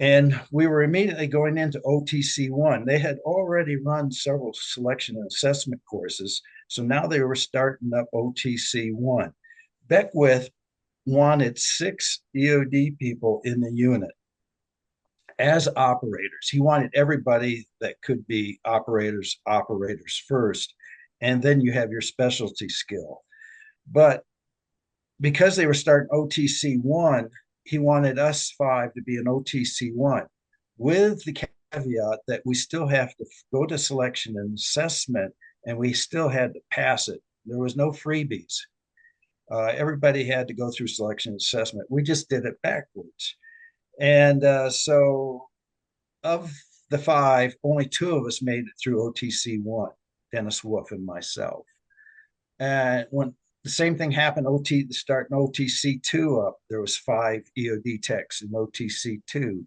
And we were immediately going into OTC1. They had already run several selection and assessment courses. So now they were starting up OTC1. Beckwith wanted 6 EOD people in the unit as operators. He wanted everybody that could be operators first. And then you have your specialty skill. But because they were starting OTC one, he wanted us five to be an OTC one, with the caveat that we still have to go to selection and assessment, and we still had to pass it. There was no freebies. Everybody had to go through selection and assessment. We just did it backwards. And so, of the five, only two of us made it through OTC one, Dennis Wolf and myself. And when the same thing happened, starting OTC two up, there was five EOD techs in OTC two,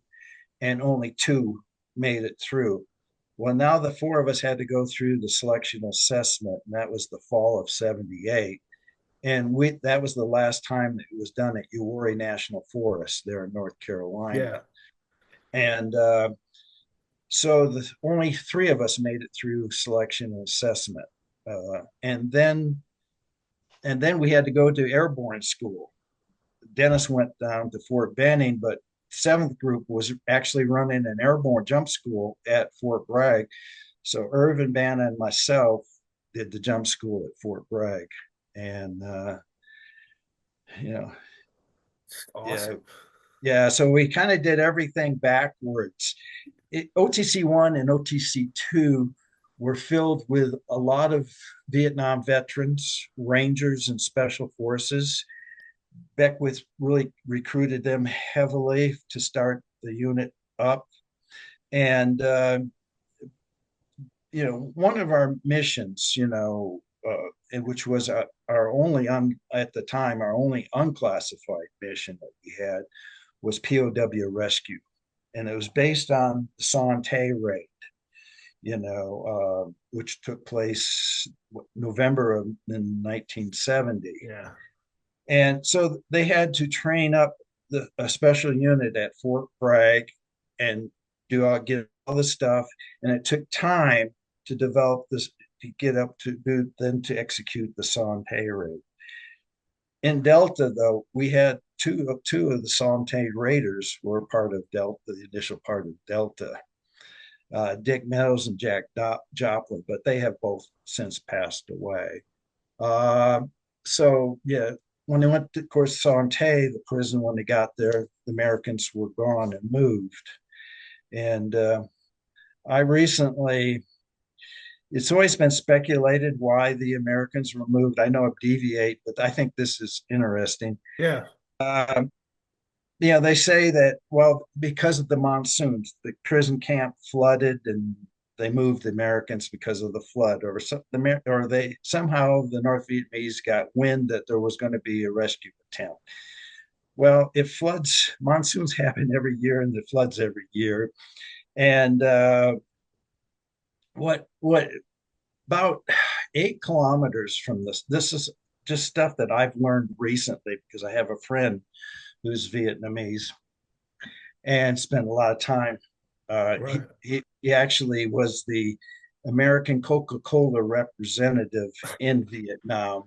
and only two made it through. Well, now the four of us had to go through the selection assessment, and that was the fall of '78. And that was the last time that it was done at Uwharrie National Forest there in North Carolina. Yeah. And so only three of us made it through selection and assessment. And then we had to go to airborne school. Dennis went down to Fort Benning, but seventh group was actually running an airborne jump school at Fort Bragg. So Irvin Banna and myself did the jump school at Fort Bragg. And you know, It's yeah, awesome. yeah. So we kind of did everything backwards. OTC one and OTC two were filled with a lot of Vietnam veterans, Rangers, and Special Forces. Beckwith really recruited them heavily to start the unit up. And, one of our missions, which was our only, at the time, our only unclassified mission that we had, was POW rescue. And it was based on the Sante raid, which took place November of in 1970. Yeah. And so they had to train up a special unit at Fort Bragg and get all the stuff. And it took time to develop this, to get up to do, then to execute the Sante raid. In Delta, though, we had two of the Sante raiders were part of Delta, the initial part of Delta. Dick Meadows and Jack Joplin, but they have both since passed away. Uh, so yeah, when they went to, of course, Sante, the prison, when they got there, the Americans were gone and moved. And I recently, it's always been speculated why the Americans were moved. I know I deviate, but I think this is interesting. Yeah. Um, they say that, well, because of the monsoons, the prison camp flooded and they moved the Americans because of the flood, or they somehow the North Vietnamese got wind that there was going to be a rescue attempt. Well, it floods, monsoons happen every year, and it floods every year. And what about 8 kilometers from this is just stuff that I've learned recently because I have a friend who's Vietnamese and spent a lot of time. Right. He actually was the American Coca-Cola representative in Vietnam,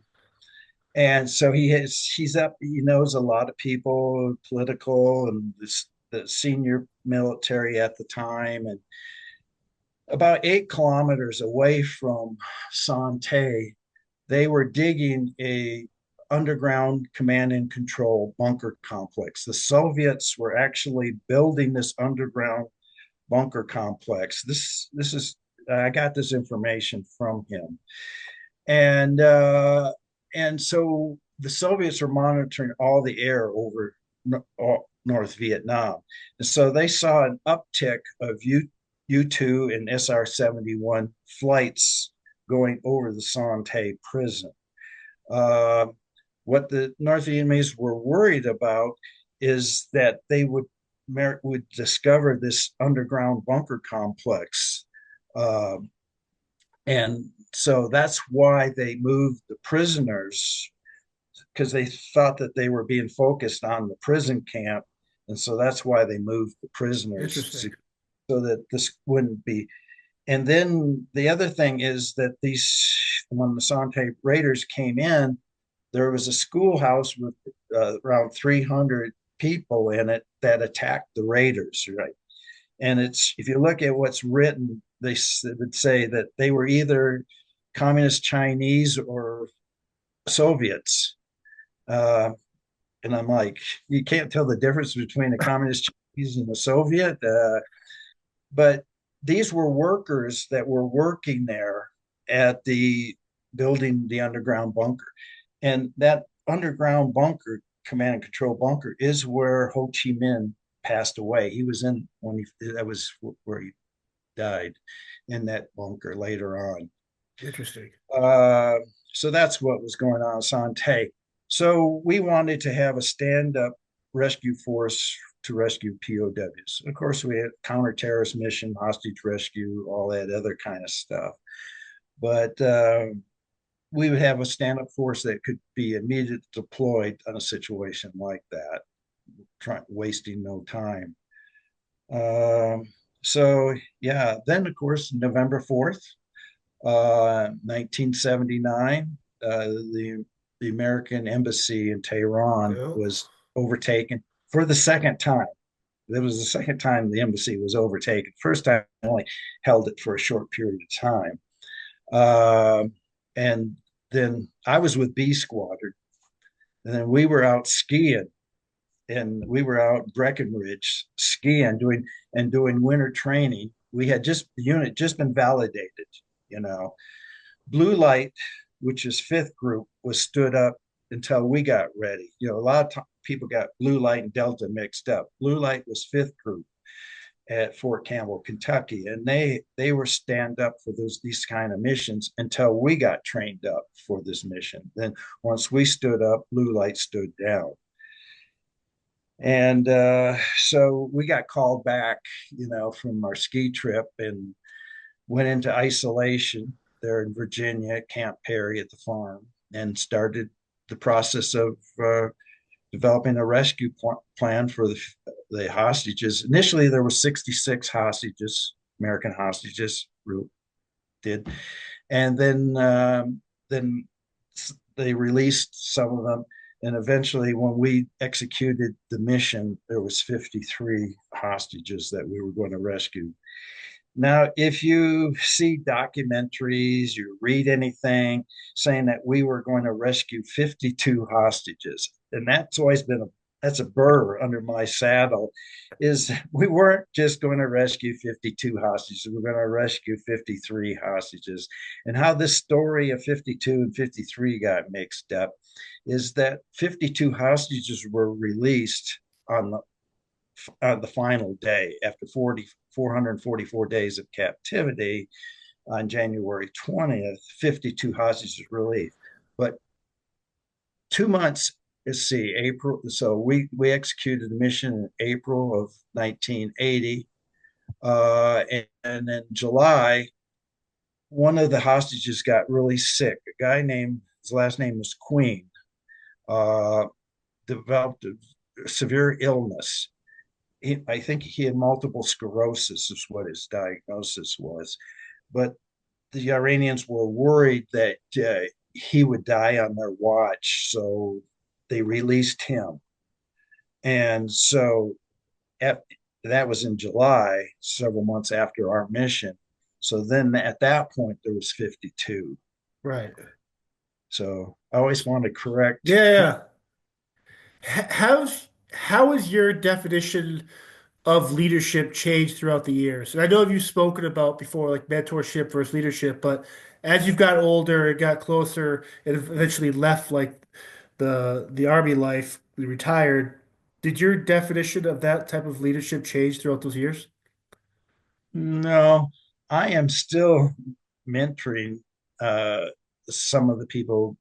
and so he's up. He knows a lot of people, political and the senior military at the time, and about 8 kilometers away from Sante, they were digging a underground command and control bunker complex. The Soviets were actually building this underground bunker complex. This is I got this information from him, and so the Soviets were monitoring all the air over North Vietnam, and so they saw an uptick of U-2 and SR-71 flights going over the Sante prison. Uh, what the North Vietnamese were worried about is that they would discover this underground bunker complex. And so that's why they moved the prisoners, because they thought that they were being focused on the prison camp. And so that's why they moved the prisoners, Interesting. so that this wouldn't be. And then the other thing is that when the Sante Raiders came in, there was a schoolhouse with around 300 people in it that attacked the Raiders, right? And if you look at what's written, they would say that they were either communist Chinese or Soviets. Uh, and I'm like, you can't tell the difference between the communist Chinese and the Soviet. But these were workers that were working there at the building the underground bunker. And that underground bunker, command and control bunker, is where Ho Chi Minh passed away. He was in when that was where he died, in that bunker later on. Interesting. Uh, so that's what was going on, Sante. So we wanted to have a stand-up rescue force to rescue POWs. Of course, we had counter-terrorist mission, hostage rescue, all that other kind of stuff. But we would have a stand-up force that could be immediately deployed on a situation like that, wasting no time. Um, so yeah, then of course November 4th, 1979, the American embassy in Tehran Oh, was overtaken for the second time. That was the second time the embassy was overtaken. First time I only held it for a short period of time. And then I was with B Squadron, and then we were out skiing, and we were out Breckenridge skiing, doing winter training. We had just the unit just been validated, you know. Blue light, which is fifth group, was stood up until we got ready. You know, a lot of people got blue light and Delta mixed up. Blue light was fifth group at Fort Campbell, Kentucky, and they were stand up for these kind of missions until we got trained up for this mission. Then once we stood up, blue light stood down. And so we got called back, from our ski trip and went into isolation there in Virginia, Camp Perry at the farm, and started the process of developing a rescue plan for the hostages. Initially, there were 66 hostages, American hostages, did, and then they released some of them. And eventually, when we executed the mission, there was 53 hostages that we were going to rescue. Now, if you see documentaries, you read anything saying that we were going to rescue 52 hostages, and that's a burr under my saddle, is we weren't just going to rescue 52 hostages, we we're going to rescue 53 hostages. And how this story of 52 and 53 got mixed up is that 52 hostages were released on the final day after 444 days of captivity on January 20th, 52 hostages released. But 2 months, let's see, April. So we executed the mission in April of 1980. And then July, one of the hostages got really sick. A guy named, his last name was Queen, uh, developed a severe illness. I think he had multiple sclerosis, is what his diagnosis was. But the Iranians were worried that he would die on their watch, so they released him. And so at, that was in July, several months after our mission. So then at that point, there was 52. right. So I always want to correct. Yeah, yeah. How has your definition of leadership changed throughout the years? And I know you've spoken about before, like mentorship versus leadership, but as you've got older, got closer, and eventually left like the army life, retired, did your definition of that type of leadership change throughout those years? No, I am still mentoring uh, some of the people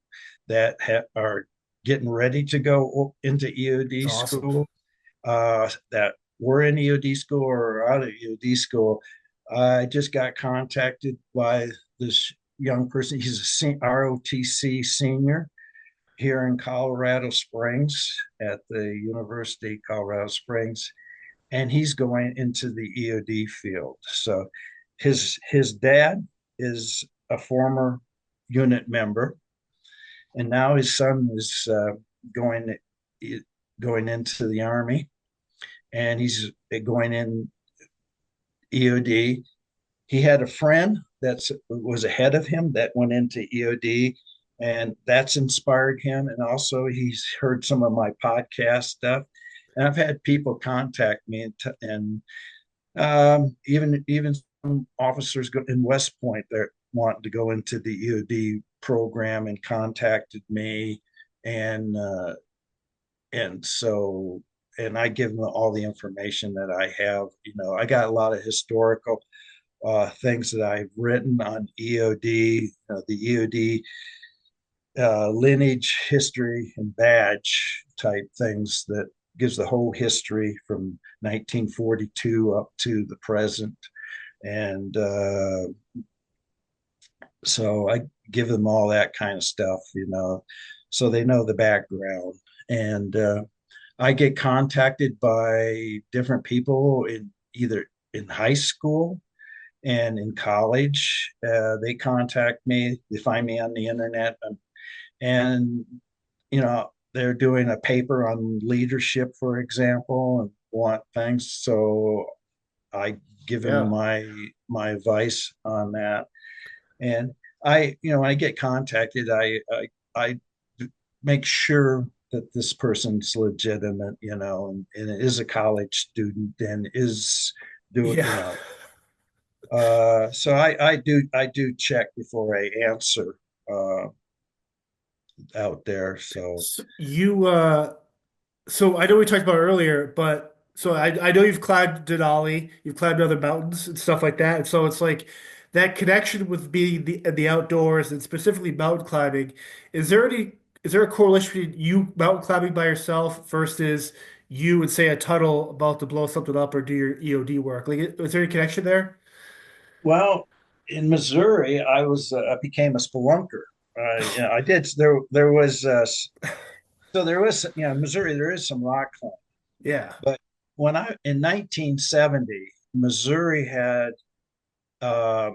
that are getting ready to go into It's EOD awesome. school, that were in EOD school or are out of EOD school. I just got contacted by this young person. He's a ROTC senior here in Colorado Springs at the University of Colorado Springs, and he's going into the EOD field. So his dad is a former unit member, and now his son is going going into the army, and he's going in EOD. He had a friend that was ahead of him that went into EOD, and that's inspired him. And also, he's heard some of my podcast stuff, and I've had people contact me, and even some officers in West Point that want to go into the EOD program and contacted me, and and so and I give them all the information that I have. I got a lot of historical things that I've written on EOD, the EOD lineage, history, and badge type things that gives the whole history from 1942 up to the present. And so I give them all that kind of stuff, so they know the background. And I get contacted by different people in either in high school and in college. They contact me, they find me on the internet, and they're doing a paper on leadership, for example, and want things. So I give them Yeah. my advice on that. And when I get contacted, I make sure that this person's legitimate, and is a college student and is doing, Yeah. so I do check before I answer uh, out there. So So so I know we talked about it earlier, but so I know you've climbed Denali, you've climbed other mountains and stuff like that. And so it's like that connection with being the outdoors and specifically mountain climbing. Is there a correlation between you mountain climbing by yourself versus you and say a tunnel about to blow something up or do your EOD work? Like, is there any connection there? well, in Missouri, I became a spelunker. I did. There was so there was in Missouri there is some rock climbing, Yeah. but when I in 1970, Missouri had uh,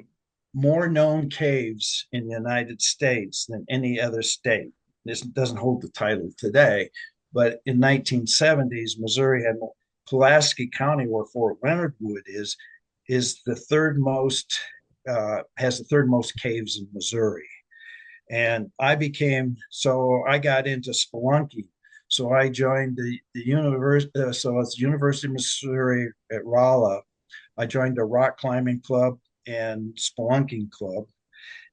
more known caves in the United States than any other state. This doesn't hold the title today, but in 1970s, Missouri had Pulaski County, where Fort Leonard Wood is the third most has the third most caves in Missouri. And I got into spelunking. So I joined the university. So it's University of Missouri at Rolla. I joined a rock climbing club and spelunking club.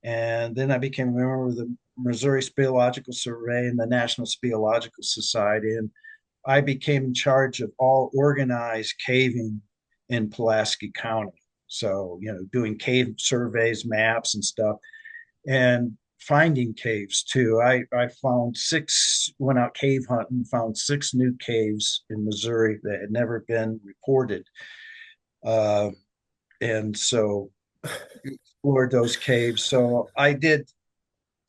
And then I became a member of the Missouri Speleological Survey and the National Speleological Society. And I became in charge of all organized caving in Pulaski County. So, doing cave surveys, maps, and stuff, and finding caves too. I found went out cave hunting, found 6 new caves in Missouri that had never been reported. Uh, and so explored those caves.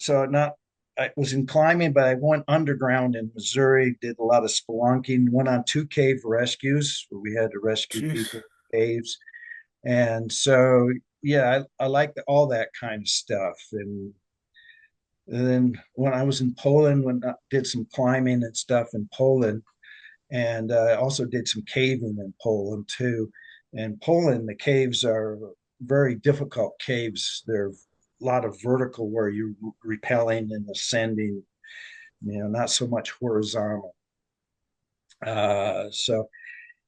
Not I was in climbing, but I went underground in Missouri, did a lot of spelunking, went on 2 cave rescues where we had to rescue Jeez. people in caves. And so, yeah, I like all that kind of stuff. And then when I was in Poland, when I did some climbing and stuff in Poland, and I also did some caving in Poland too. In Poland, the caves are very difficult caves. They're a lot of vertical where you're repelling and ascending, not so much horizontal. So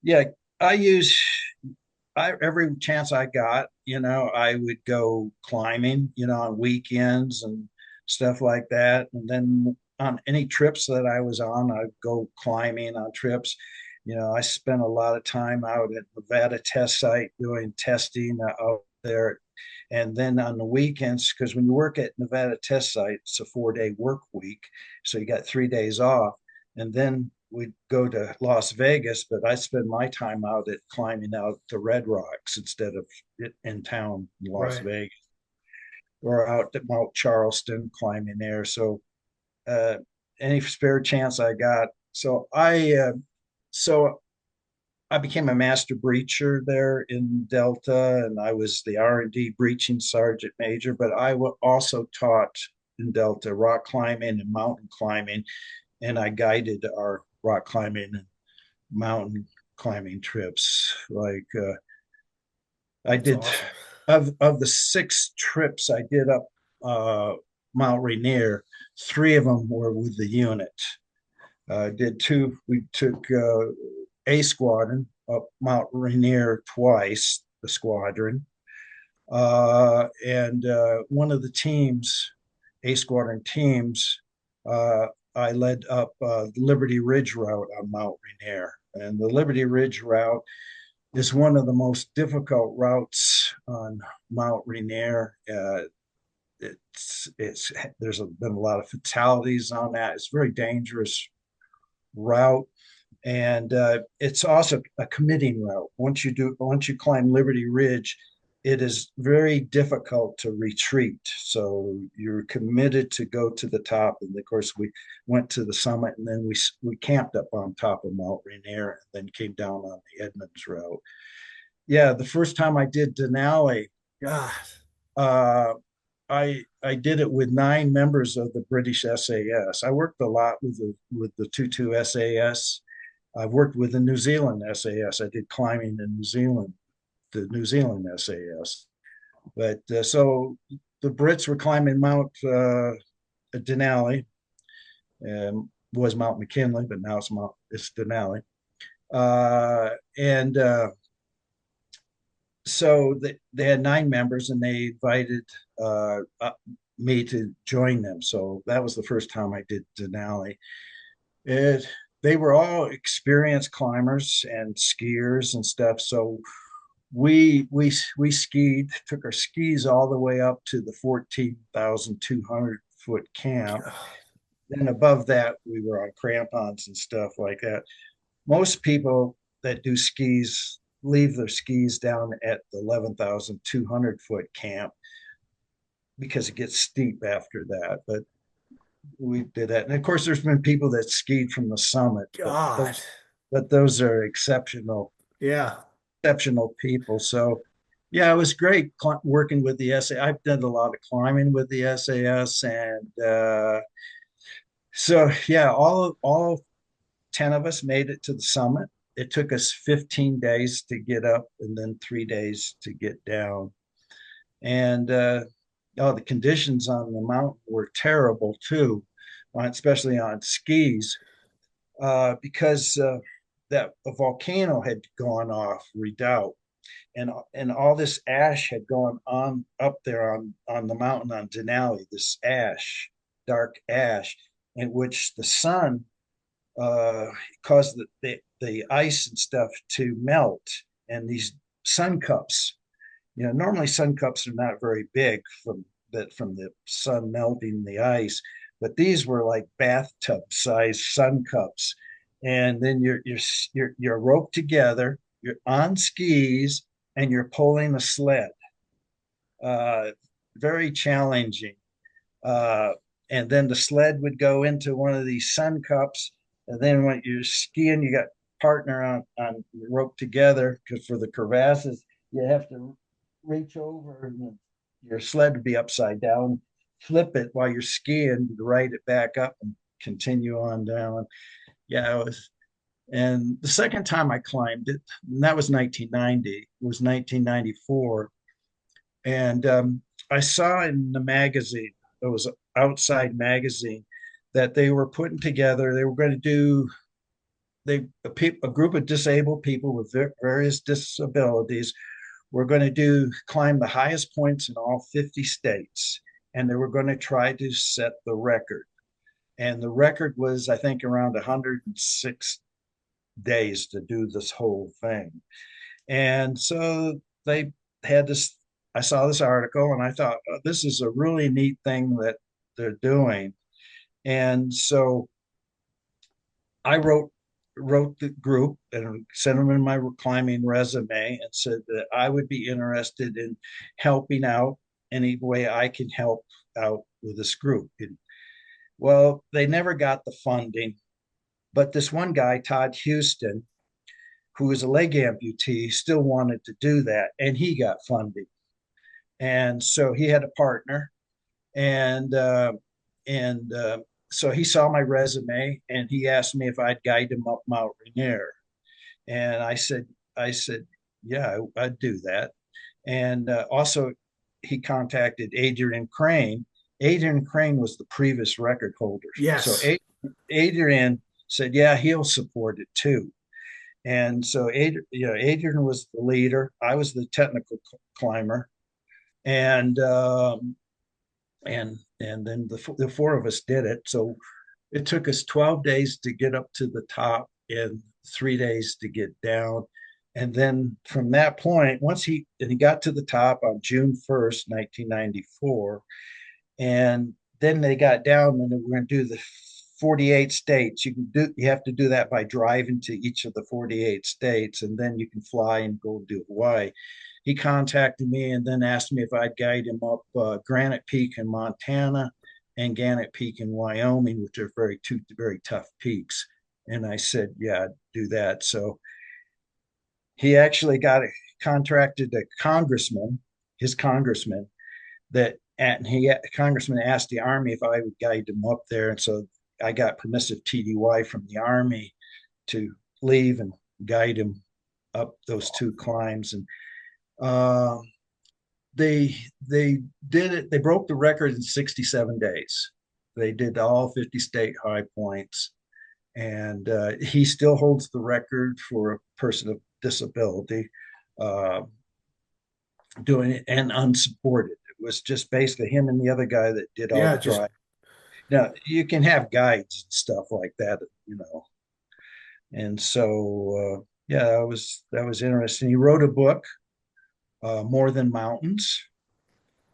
yeah, I use every chance I got, I would go climbing, on weekends and stuff like that. And then on any trips that I was on, I'd go climbing on trips. I spent a lot of time out at Nevada test site doing testing out there. And then on the weekends, because when you work at Nevada test site, it's a 4-day work week. So you got 3 days off. And then we'd go to Las Vegas, but I spend my time out at climbing out the Red Rocks instead of in town in Las Right. Vegas, or out at Mount Charleston climbing there. So uh, any spare chance I got. So I became a master breacher there in Delta, and I was the R&D breaching sergeant major. But I also taught in Delta rock climbing and mountain climbing, and I guided our rock climbing and mountain climbing trips. Like I That's did awesome. of the 6 trips I did up Mount Rainier. Three of them were with the unit. Did two. We took a squadron up Mount Rainier twice. The squadron, and one of the teams, A squadron teams, uh, I led up the Liberty Ridge route on Mount Rainier, and the Liberty Ridge route is one of the most difficult routes on Mount Rainier. It's been a lot of fatalities on that. It's a very dangerous route, and it's also a committing route. Once you climb Liberty Ridge, it is very difficult to retreat. So you're committed to go to the top. And of course, we went to the summit, and then we camped up on top of Mount Rainier, and then came down on the Edmonds route. Yeah, the first time I did Denali, God. uh, I did it with nine members of the British SAS. I worked a lot with the Tutu SAS. I've worked with the New Zealand SAS. I did climbing in New Zealand, the New Zealand SAS. But so the Brits were climbing Mount Denali, was Mount McKinley, but now it's Denali. And so they had nine members, and they invited me to join them. So that was the first time I did Denali. It, they were all experienced climbers and skiers and stuff. So we skied, took our skis all the way up to the 14,200 foot camp. Then above that, we were on crampons and stuff like that. Most people that do skis leave their skis down at the 11,200 foot camp because it gets steep after that. But we did that, and of course, there's been people that skied from the summit, God. but those are Yeah. exceptional people. So, yeah, it was great working with the SAS. I've done a lot of climbing with the SAS, and so yeah, all 10 of us made it to the summit. It took us 15 days to get up, and then 3 days to get down. And oh, the conditions on the mountain were terrible too, especially on skis, because that a volcano had gone off, Redoubt, and all this ash had gone on up there on the mountain on Denali. This ash, dark ash, in which the sun caused the ice and stuff to melt, and these sun cups. Normally sun cups are not very big from the sun melting the ice, but these were like bathtub sized sun cups. And then you're roped together, you're on skis, and you're pulling a sled. Uh, Very challenging. Uh, and then the sled would go into one of these sun cups, and then when you're skiing, you got partner on rope together, because for the crevasses you have to reach over, and your sled would be upside down, flip it while you're skiing to ride it back up and continue on down. Yeah, it was. And the second time I climbed it, and that was 1990, was 1994. And I saw in the magazine, it was Outside Magazine, that they were putting together, they were going to do, a group of disabled people with various disabilities were going to climb the highest points in all 50 states. And they were going to try to set the record. And the record was, I think, around 106 days to do this whole thing. And so they had this, I saw this article, and I thought, oh, this is a really neat thing that they're doing. And so I wrote the group and sent them in my climbing resume and said that I would be interested in helping out any way I can help out with this group. And, well, they never got the funding, but this one guy, Todd Houston, who is a leg amputee, still wanted to do that, and he got funding. And so he had a partner, and so he saw my resume, and he asked me if I'd guide him up Mount Rainier. And I said, yeah, I'd do that. And also, he contacted Adrian Crane, Adrian Crane was the previous record holder. So Yes. Adrian said, "Yeah, he'll support it too." And so Adrian was the leader. I was the technical climber, and then the four of us did it. So it took us 12 days to get up to the top and 3 days to get down. And then from that point, he got to the top on June 1st, 1994, and then they got down and we're going to do the 48 states. You have to do that by driving to each of the 48 states, and then you can fly and go do Hawaii. He contacted me and then asked me if I'd guide him up Granite Peak in Montana and Gannett Peak in Wyoming, which are two very tough peaks. And I said, yeah, I'd do that. So he actually contracted a congressman, his congressman, that and he congressman asked the army if I would guide him up there, and so I got permissive TDY from the army to leave and guide him up those two climbs. And uh, they did it. They broke the record in 67 days. They did all 50 state high points, and he still holds the record for a person of disability uh, doing it and unsupported. It was just basically him and the other guy that did all Yeah, the just drive. Now you can have guides and stuff like that. And so yeah, that was interesting. He wrote a book, More Than Mountains.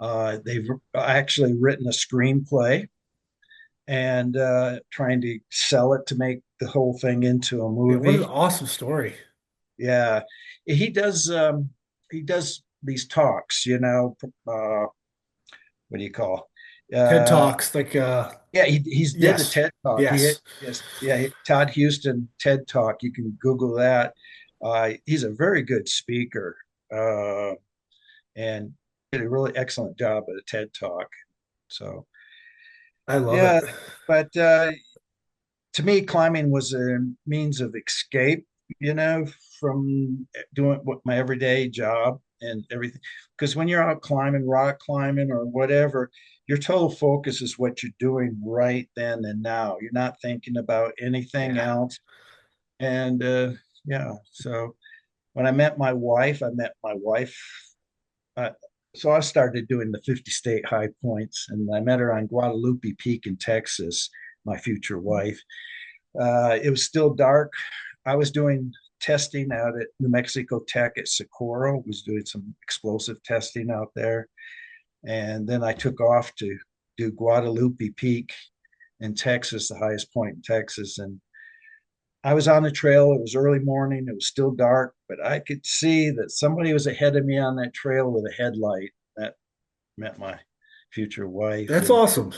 They've actually written a screenplay and trying to sell it to make the whole thing into a yeah, what an movie. awesome story. Yeah, he does. He does these talks. What do you call? TED Uh, Talks, like yeah, he's did the yes. TED talk. Yes. Yes, yeah, Todd Houston TED talk. You can Google that. He's a very good speaker, and did a really excellent job at a TED talk. So I love yeah, it. but to me, climbing was a means of escape, you know, from doing what my everyday job and everything. Because when you're out climbing, rock climbing, or whatever, your total focus is what you're doing right then and now. You're not thinking about anything Yeah. else. And yeah, so when I met my wife. Uh, so I started doing the 50 state high points, and I met her on Guadalupe Peak in Texas, my future wife. It was still dark. I was doing testing out at New Mexico Tech at Socorro, was doing some explosive testing out there. And then I took off to do Guadalupe Peak in Texas, the highest point in Texas. And I was on the trail. It was early morning. It was still dark, but I could see that somebody was ahead of me on that trail with a headlight. That met my future wife. That's And awesome.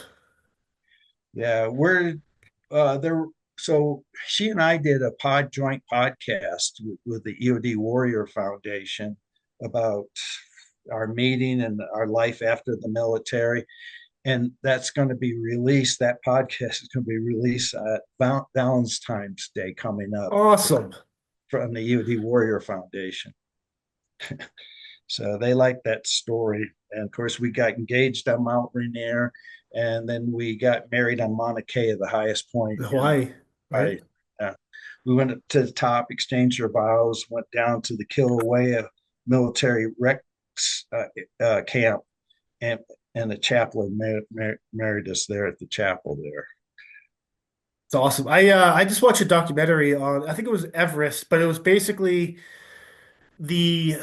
yeah, we're there. So she and I did a joint podcast with the EOD Warrior Foundation about our meeting and our life after the military. And that's going to be released. That podcast is going to be released at Valentine's Day coming up Awesome. from the EOD Warrior Foundation. So they like that story. And of course, we got engaged on Mount Rainier, and then we got married on Mauna Kea, the highest point in Hawaii, right? Hawaii. Uh, we went up to the top, exchanged our vows, went down to the Kilauea military rec camp, and the chaplain married us there at the chapel there. It's awesome. I just watched a documentary on, I think it was Everest, but it was basically the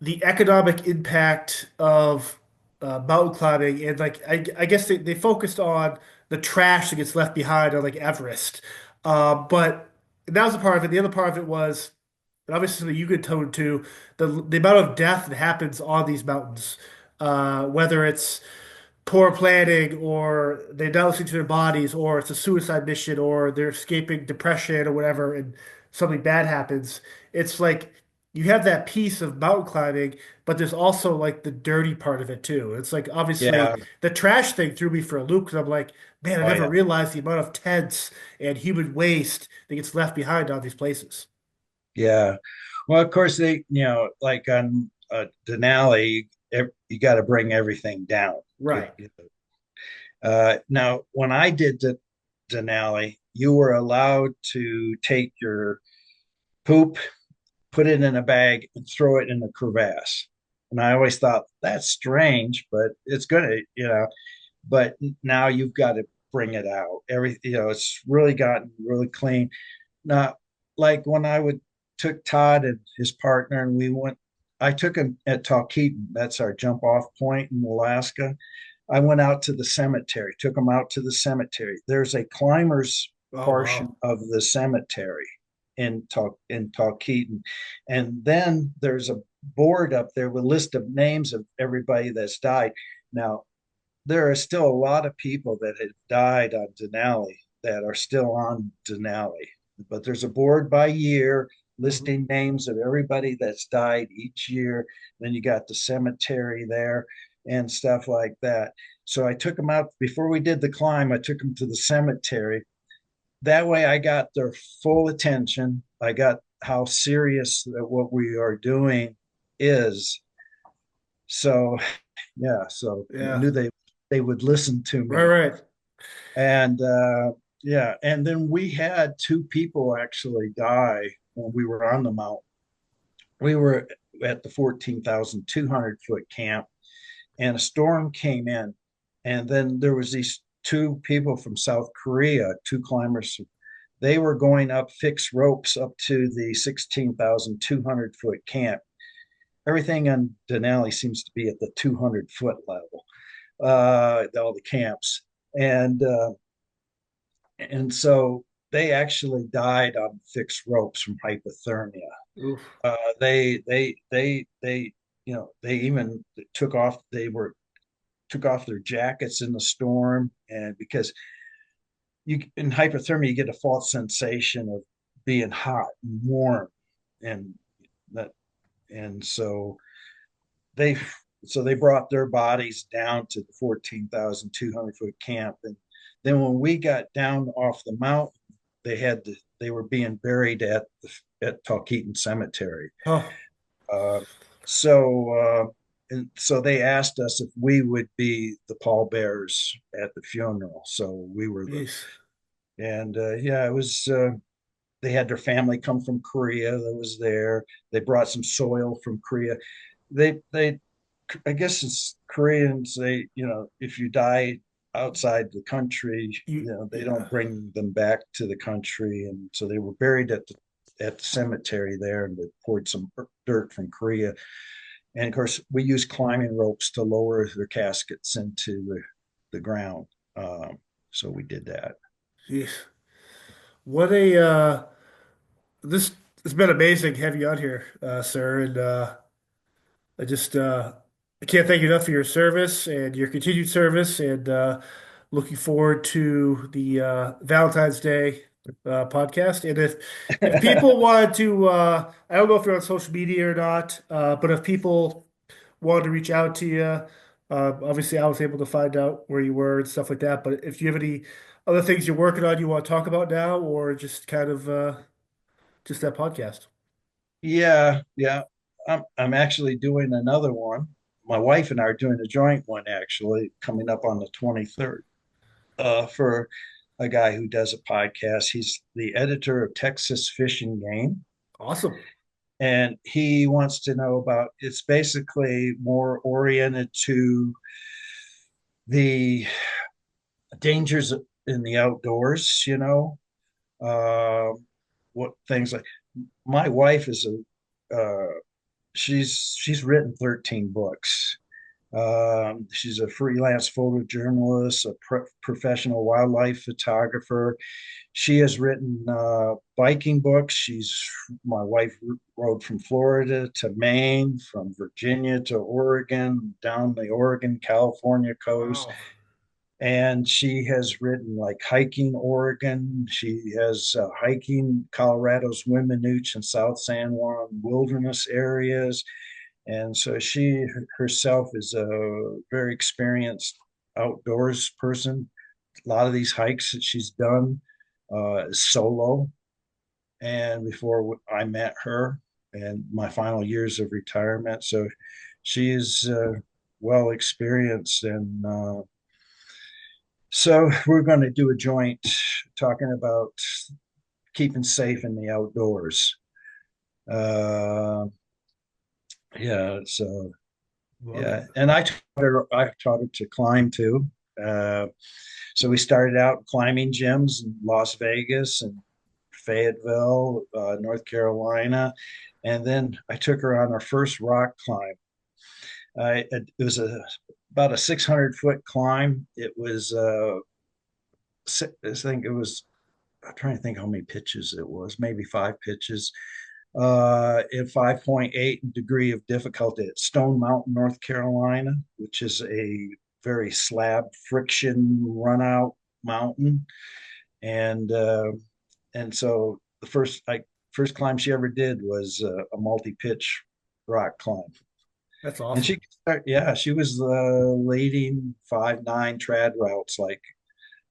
the economic impact of mountain climbing, and like I guess they focused on the trash that gets left behind on like Everest. But that was a part of it. The other part of it was, and obviously something you could tone to, the amount of death that happens on these mountains. Whether it's poor planning or they're not listening to their bodies or it's a suicide mission or they're escaping depression or whatever and something bad happens. It's like you have that piece of mountain climbing, but there's also like the dirty part of it too. It's like obviously Yeah. the trash thing threw me for a loop because I'm like, man, I Oh never yeah. realized the amount of tents and human waste that gets left behind on these places. Yeah. Well, of course like on Denali, you got to bring everything down. Right. Now, when I did Denali, you were allowed to take your poop, put it in a bag, and throw it in a crevasse. And I always thought that's strange, but it's gonna, but now you've got to bring it out. It's really gotten really clean. Now, like when I would took Todd and his partner, and I took him at Talkeetna. That's our jump off point in Alaska. I went out to the cemetery, took him out to the cemetery. There's a climbers Oh, portion wow. of the cemetery in Talkeetna, and then there's a board up there with a list of names of everybody that's died. Now, there are still a lot of people that have died on Denali that are still on Denali, but there's a board by year Mhm. listing names of everybody that's died each year. Then you got the cemetery there and stuff like that. So I took them out before we did the climb. I took them to the cemetery. That way, I got their full attention. I got how serious what we are doing is. So yeah, so I Yeah. knew they would listen to Right, me. right. And yeah, and then we had two people actually die when we were on the mountain. We were at the 14,200 foot camp, and a storm came in, and then there was these two people from South Korea, two climbers. They were going up fixed ropes up to the 16,200 foot camp. Everything on Denali seems to be at the 200 foot level, all the camps. And so they actually died on fixed ropes from hypothermia. Oof. They even took off. They were took off their jackets in the storm, and because you in hypothermia you get a false sensation of being hot and warm, and that and they they brought their bodies down to the 14,200 foot camp, and then when we got down off the mountain, they were being buried at Talkeetna Cemetery. Oh, Uh, so they asked us if we would be the pallbearers at the funeral. So we were jeez. and yeah, it was. They had their family come from Korea that was there. They brought some soil from Korea. They I guess it's Koreans. If you die outside the country, they don't Yeah. bring them back to the country, and so they were buried at the cemetery there, and they poured some dirt from Korea. And of course, we used climbing ropes to lower their caskets into the ground. So we did that. Jeez. What a this it's been amazing having you on here, sir. And I just I can't thank you enough for your service and your continued service, and looking forward to the Valentine's Day podcast. And if people want to, I don't know if you're on social media or not, but if people wanted to reach out to you, obviously I was able to find out where you were and stuff like that. But if you have any other things you're working on you want to talk about now, or just kind of just that podcast. Yeah, yeah. I'm actually doing another one. My wife and I are doing a joint one actually coming up on the 23rd for a guy who does a podcast. He's the editor of Texas Fish and Game, Awesome. and he wants to know about it's basically more oriented to the dangers in the outdoors, uh, what things like my wife is she's written 13 books. She's a freelance photojournalist, a professional wildlife photographer. She has written biking books. My wife rode from Florida to Maine, from Virginia to Oregon, down the Oregon, California coast. Wow. And she has written like hiking Oregon. She has hiking Colorado's Wiminuche and South San Juan wilderness areas. And so she herself is a very experienced outdoors person. A lot of these hikes that she's done solo. And before I met her and my final years of retirement, so she is well experienced, and So we're going to do a joint talking about keeping safe in the outdoors. Uh, yeah, so Love it. yeah, and I taught her to climb too. Uh, so we started out climbing gyms in Las Vegas and Fayetteville, North Carolina, and then I took her on our first rock climb. It was about a 600-foot climb. It was I think it was. I'm trying to think how many pitches it was. Maybe 5 pitches. In 5.8 degree of difficulty at Stone Mountain, North Carolina, which is a very slab friction run out mountain. And so the first climb she ever did was a multi-pitch rock climb. That's And awesome. yeah, she was leading 5.9 trad routes like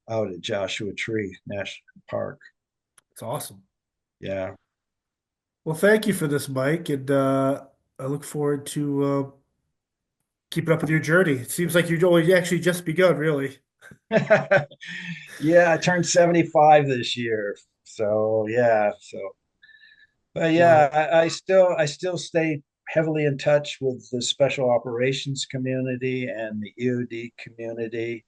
out at Joshua Tree National Park. It's awesome. Yeah. Well, thank you for this, Mike, and I look forward to keeping up with your journey. It seems like you've only actually just begun, really. Yeah, I turned 75 this year. So yeah, but Love yeah, it. I still stay heavily in touch with the special operations community and the EOD community.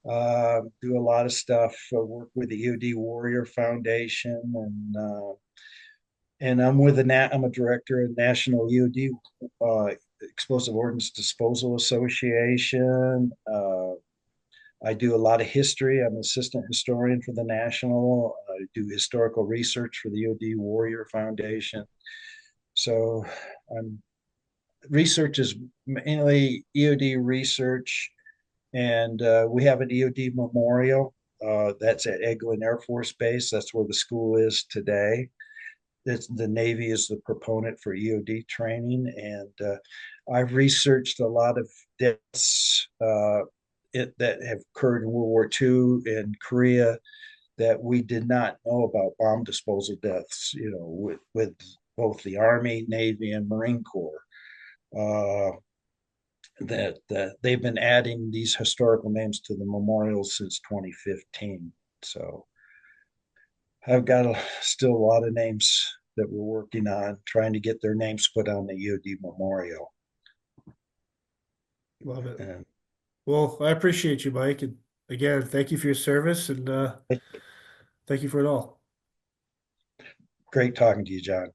Do a lot of stuff. Work with the EOD Warrior Foundation, and I'm a director of National EOD uh, Explosive Ordnance Disposal Association. I do a lot of history. I'm an assistant historian for the National. I do historical research for the EOD Warrior Foundation. So I'm research is mainly EOD research, and we have an EOD memorial. That's at Eglin Air Force Base. That's where the school is today. The Navy is the proponent for EOD training, and I've researched a lot of deaths that have occurred in World War II and Korea that we did not know about, bomb disposal deaths, with both the Army, Navy, and Marine Corps. Uh, that they've been adding these historical names to the memorial since 2015. So I've got still a lot of names that we're working on, trying to get their names put on the EOD memorial. Love it. And Well, I appreciate you, Mike, and again, thank you for your service, and thank you for it all. great talking to you, John.